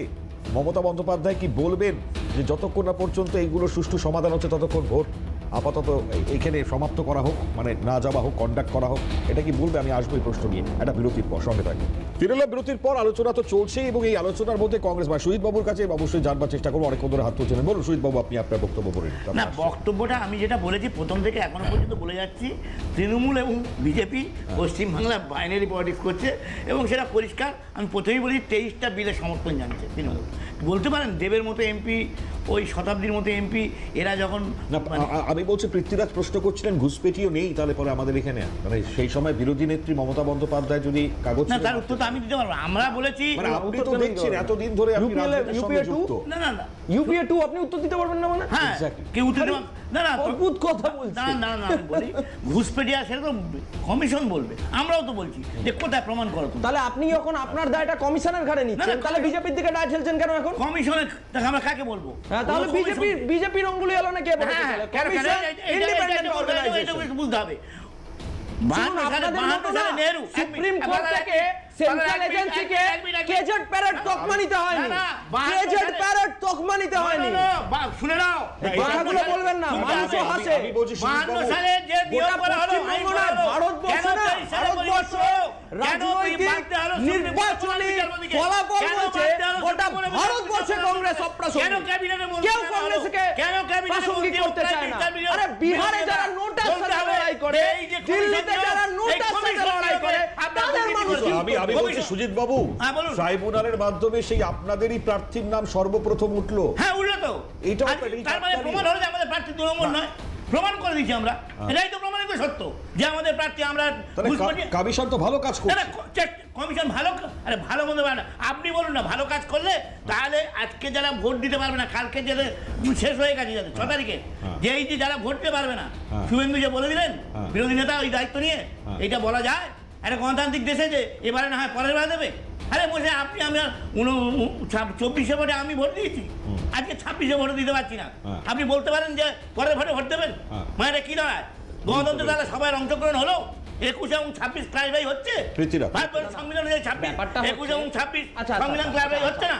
A: মমতা বন্দ্যোপাধ্যায় কি বলবেন যে যতক্ষণ না পর্যন্ত এইগুলো সুষ্ঠু সমাধান হচ্ছে ততক্ষণ ভোট আপাতত এইখানে সমাপ্ত করা হোক, মানে না যাওয়া হোক, কন্ডাক্ট করা হোক, এটা কি বলবে? আমি আসবো এই প্রশ্ন নিয়ে একটা বিরতির পর, সঙ্গে থাকি। তৃণমূলের বিরতির পর আলোচনা তো চলছে এবং এই আলোচনার মধ্যে কংগ্রেস বা শহীদ বাবুর কাছে অবশ্যই জানবার চেষ্টা করবো, অনেক ধরে হাত তুলছেন। বলুন শহীদ বাবু, আপনি আপনার বক্তব্য বলেন।
I: না, বক্তব্যটা আমি যেটা বলেছি প্রথম থেকে এখনো পর্যন্ত বলে যাচ্ছি, তৃণমূল এবং বিজেপি পশ্চিমবাংলা বাইনারি পলিটিক্স করছে এবং সেটা পরিষ্কার। আমি প্রথমেই বলি 23টা বিলের সমর্থন জানছে তৃণমূল। বলতে পারেন দেবের মতো এমপি, ওই শতাব্দীর মতো এমপি, এরা যখন
A: আমি বলছি পৃথ্বীরাজ প্রশ্ন করছিলেন ঘুষপেটিও নেই তাহলে পরে আমাদের এখানে, মানে সেই সময় বিরোধী নেত্রী মমতা বন্দ্যোপাধ্যায় যদি কাগজ,
I: না তার উত্তর তো আমি দিতে পারবো। আমরা বলেছি
A: আপনি তো দেখছেন এতদিন ধরে আপনি রাজনীতির সঙ্গে যুক্ত।
I: না না না,
G: ইউপিএ 2 আপনি উত্তর দিতে পারবেন না মানে?
I: হ্যাঁ, কি উত্তর দেব? না না,
G: অদ্ভুত কথা বলছেন।
I: না না না, আমি বলি ঘুষপেটিয়া, সেটা তো কমিশন বলবে, আমরাও তো বলছি যে কোথায় প্রমাণ করো তুমি।
G: তাহলে আপনি যখন আপনার দায়টা কমিশনের ঘাড়ে নিচ্ছেন, তাহলে বিজেপির দিকে দায় ঠেলছেন কেন এখন?
I: কমিশনের আমরা কাকে বলবো?
G: হ্যাঁ, তাহলে বিজেপির অঙ্গুলি এলো না কে বলে? কমিশন ইন্ডিপেন্ডেন্ট অর্গানাইজেশন
I: বুঝতে হবে।
G: সুপ্রিম কোর্ট থেকে সেন্ট্রাল এজেন্সিকে কেজেট প্যারেড তকমা নিতে হয়নি, কেজেট প্যারেড তকমা নিতে হয়নি।
I: শুনে নাও,
G: কথাগুলো বলবেন না, মানুষও হাসে।
I: 52 সালে যে নিয়োগ করা হলো
G: ভারতবর্ষ রাজনৈতিক নির্বাচনী ফলাফল হয়েছে গোটা ভারতবর্ষে কংগ্রেস অপ্রাসঙ্গিক, কেউ কংগ্রেসকে প্রাসঙ্গিক করতে চায় না। আরে বিহারে যারা নোটার সাথে লড়াই করে, দিল্লিতে যারা নোটার সাথে লড়াই করে, তাদের মানুষ।
A: আমি বলছি সুজিত বাবু, ট্রাইব্যুনালের মাধ্যমে সেই আপনাদেরই প্রার্থীর নাম সর্বপ্রথম উঠলো।
I: হ্যাঁ, উঠলো তো।
A: এইটা
I: তার মানে প্রমাণ হলো যে আমাদের প্রার্থী তৃণমূল নয়, প্রমাণ করে দিচ্ছি আমরা। এটাই তো প্রমাণিত সত্য যে আমাদের প্রার্থী। আমরা
A: কমিশন তো ভালো কাজ করছে,
I: কমিশন ভালো, আরে ভালো মন্দ না, আপনি বলুন না ভালো কাজ করলে তাহলে আজকে যারা ভোট দিতে পারবে না, কালকে যারা শেষ হয়ে গেছে যাদের 6 তারিখে, যে এই যে যারা ভোট দিতে পারবে না, শুভেন্দু যে বলে দিলেন বিরোধী নেতা ওই দায়িত্ব নিয়ে, এইটা বলা যায় একটা গণতান্ত্রিক দেশে যে এবারে না হয় পরের বার দেবে? আরে বসে আপনি, আমি 24শে ভোটে আমি ভোট দিয়েছি, আজকে 26শে ভোট দিতে পারছি না, আপনি বলতে পারেন যে পরের ভোটে ভোট দেবেন? মানে এটা কি দাঁড়ায়? গণতন্ত্র দ্বারা সবার অংশগ্রহণ হলো, 21 এবং 26 ক্লারিফাই হচ্ছে, সংবিধান 21 এবং 26 সংবিধান ক্লারিফাই হচ্ছে না,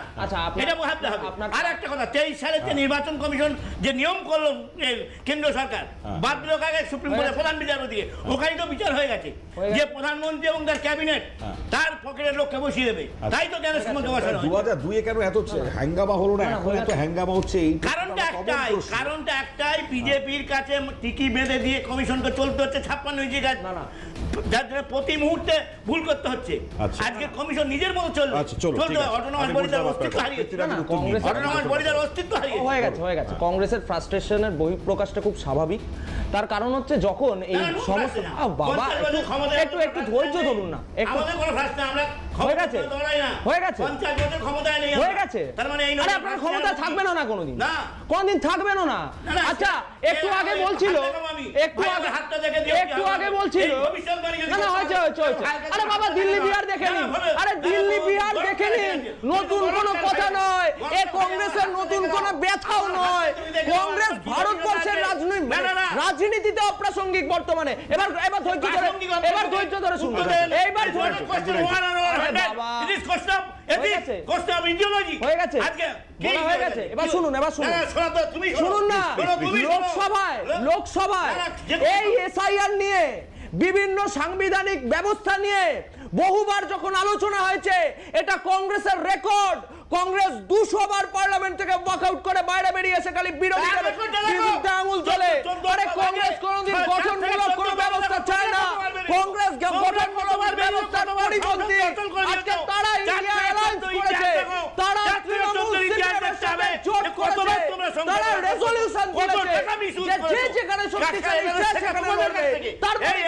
I: এটা ভাবতে হবে। আর একটা কথা, 23 সালে যে নির্বাচন কমিশন যে নিয়ম করলো কেন্দ্র সরকার, বাদ দিল কাকে? সুপ্রিম কোর্টের প্রধান বিচারপতিকে। ওখানে তো বিচার হয়ে গেছে যে প্রধানমন্ত্রী এবং তার ক্যাবিনেট তার পকেটের লোককে বসিয়ে দেবে, তাই তো কেন সমস্ত বসানো
A: 2002 কেন এত হ্যাঙ্গামা হলো না? এখন এত হ্যাঙ্গামা হচ্ছে এই
I: কারণটা একটাই, বিজেপির কাছে টিকি বেঁধে দিয়ে কমিশনকে চলতে হচ্ছে 56 ইঞ্চি গাছ, যার জন্য প্রতি মুহূর্তে ভুল করতে হচ্ছে। আজকে কমিশন নিজের মতো চলবে, অটোনমাস বডির অস্তিত্ব হারিয়েছে, অটোনমাস বডির অস্তিত্ব হারিয়েছে।
G: হয়ে গেছে। কংগ্রেসের ফ্রাস্ট্রেশনের বহিঃপ্রকাশটা খুব স্বাভাবিক। তার কারণ হচ্ছে যখন এই সমস্ত বাবা একটু ধৈর্য ধরুন না,
I: আমাদের কোনো ফ্রাস্ট্রেশন, আমরা
G: হয়ে গেছে।
I: আরে
G: আপনার ক্ষমতা থাকবে না কোনোদিন, কোনদিন থাকবে না। আচ্ছা, একটু আগে বলছিল বলছিল না না হয়েছে হয়েছে হয়েছে আরে বাবা দিল্লি বিহার দেখে নিন আরে দিল্লি বিহার দেখে নিন নতুন কোনো কথা নয় এ কংগ্রেসের নতুন কোনো ব্যথাও নয় কংগ্রেস ভারতবর্ষের রাজনীতিতে অপ্রাসঙ্গিক বর্তমানে এবার এবার ধৈর্য ধরে শুনতে এইবার হয়ে গেছে এবার শুনুন শুনুন না লোকসভায় এই এসআইআর নিয়ে বিভিন্ন সাংবিধানিক ব্যবস্থা নিয়ে বহুবার যখন আলোচনা হয়েছে এটা কংগ্রেসের রেকর্ড কংগ্রেস 200 বার পার্লামেন্ট থেকে ওয়াকআউট করে বাইরে বেরিয়ে এসে খালি বিরোধীদের বিরুদ্ধে আঙুল চলে আরে কংগ্রেস কোনোদিন গঠনমূলক কোনো ব্যবস্থা চায় না কংগ্রেস গঠনমূলক ব্যবস্থার পরিপন্থী আজকে তারা ইন্ডিয়া অ্যালায়েন্স করেছে তারা তৃণমূল সিপিএমের সাথে জোট করেছে তারা রেজলিউশন করেছে যে যেখানে শক্তিশালী সেখানে লড়বে তারপরে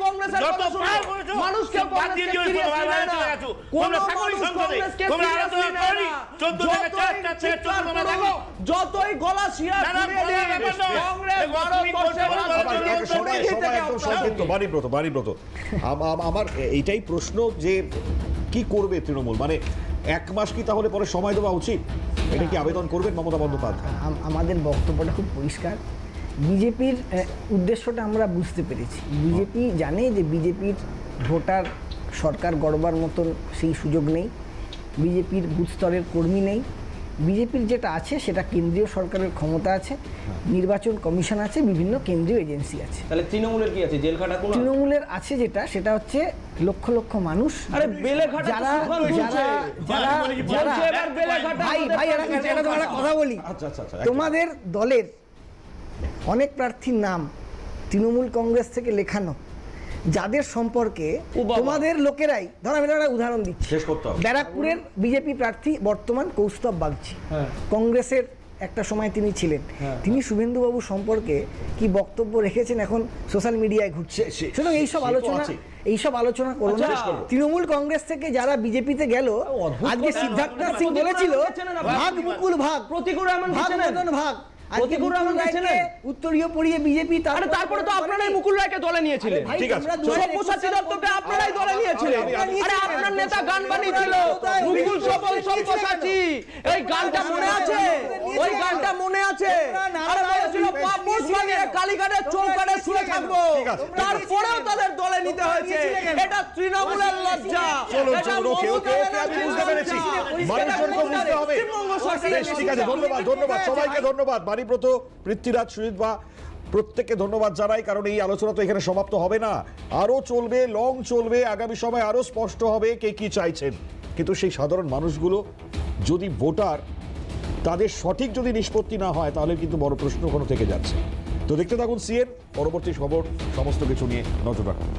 G: কংগ্রেসের কথা শুনে মানুষকে যতই গলা শিরা
A: বাণীব্রত আমার এইটাই প্রশ্ন যে কি করবে তৃণমূল মানে 1 মাস কি তাহলে পরে সময় দেওয়া উচিত এটা কি আবেদন করবেন মমতা বন্দ্যোপাধ্যায়
F: আমাদের বক্তব্যটা খুব পরিষ্কার বিজেপির উদ্দেশ্যটা আমরা বুঝতে পেরেছি বিজেপি জানে যে বিজেপির ভোটার সরকার গড়বার মতন সেই সুযোগ নেই বিজেপির বুথ স্তরের কর্মী নেই বিজেপির যেটা আছে সেটা কেন্দ্রীয় সরকারের ক্ষমতা আছে নির্বাচন কমিশন আছে বিভিন্ন কেন্দ্রীয় এজেন্সি আছে
G: তাহলে তৃণমূলের কি আছে জেলখাটা কোন
F: তৃণমূলের আছে সেটা হচ্ছে লক্ষ লক্ষ মানুষ
G: আরে বেলেঘাটা
F: যারা ভাই একটা কথা বলি তোমাদের দলের অনেক প্রার্থীর নাম তৃণমূল কংগ্রেস থেকে লেখানো যাদের সম্পর্কে তোমাদের লোকেরাই ধর আমি একটা উদাহরণ দিচ্ছি ব্যারাকপুরের বিজেপি প্রার্থী বর্তমান কৌস্তব বাগচি কংগ্রেসের একটা সময় তিনি ছিলেন তিনি শুভেন্দুবাবু সম্পর্কে কি বক্তব্য রেখেছেন এখন সোশ্যাল মিডিয়ায় ঘুরছে সুতরাং এইসব আলোচনা করো না তৃণমূল কংগ্রেস থেকে যারা বিজেপিতে গেল আজকে সিদ্ধার্থ সিং বলেছিল ভাগ মুকুল ভাগ
G: প্রতিকূল
F: ভাগ উত্তরীয় পড়িয়ে বিজেপি
G: তারপরে তো আপনারাই মুকুল রায়কে দলে নিয়েছিলেন সব্যসাচী দত্তকে আপনারাই দলে নিয়েছিলেন আরে আপনার নেতা গান বানিয়েছিল মুকুল সব্যসাচী এই গানটা মনে আছে ওই গানটা মনে আছে আরে বলেছিল পাপোশ বানিয়ে কালীঘাটের চৌকাঠে শুয়ে থাকবো তারপরেও তাদের দলে নিতে হয়েছে এটা তৃণমূলের লজ্জা এটা
A: ধন্যবাদ সবাইকে ধন্যবাদ বাণীব্রত পৃথ্বীরাজ সুজিত বা প্রত্যেককে ধন্যবাদ জানাই কারণ এই আলোচনা তো এখানে সমাপ্ত হবে না আরো চলবে লং চলবে আগামী সময় আরো স্পষ্ট হবে কে কি চাইছেন কিন্তু সেই সাধারণ মানুষগুলো যদি ভোটার তাদের সঠিক যদি নিষ্পত্তি না হয় তাহলে কিন্তু বড় প্রশ্ন ওখানে থেকে যাচ্ছে তো দেখতে থাকুন সিএন পরবর্তী খবর সমস্ত কিছু নিয়ে নজর রাখুন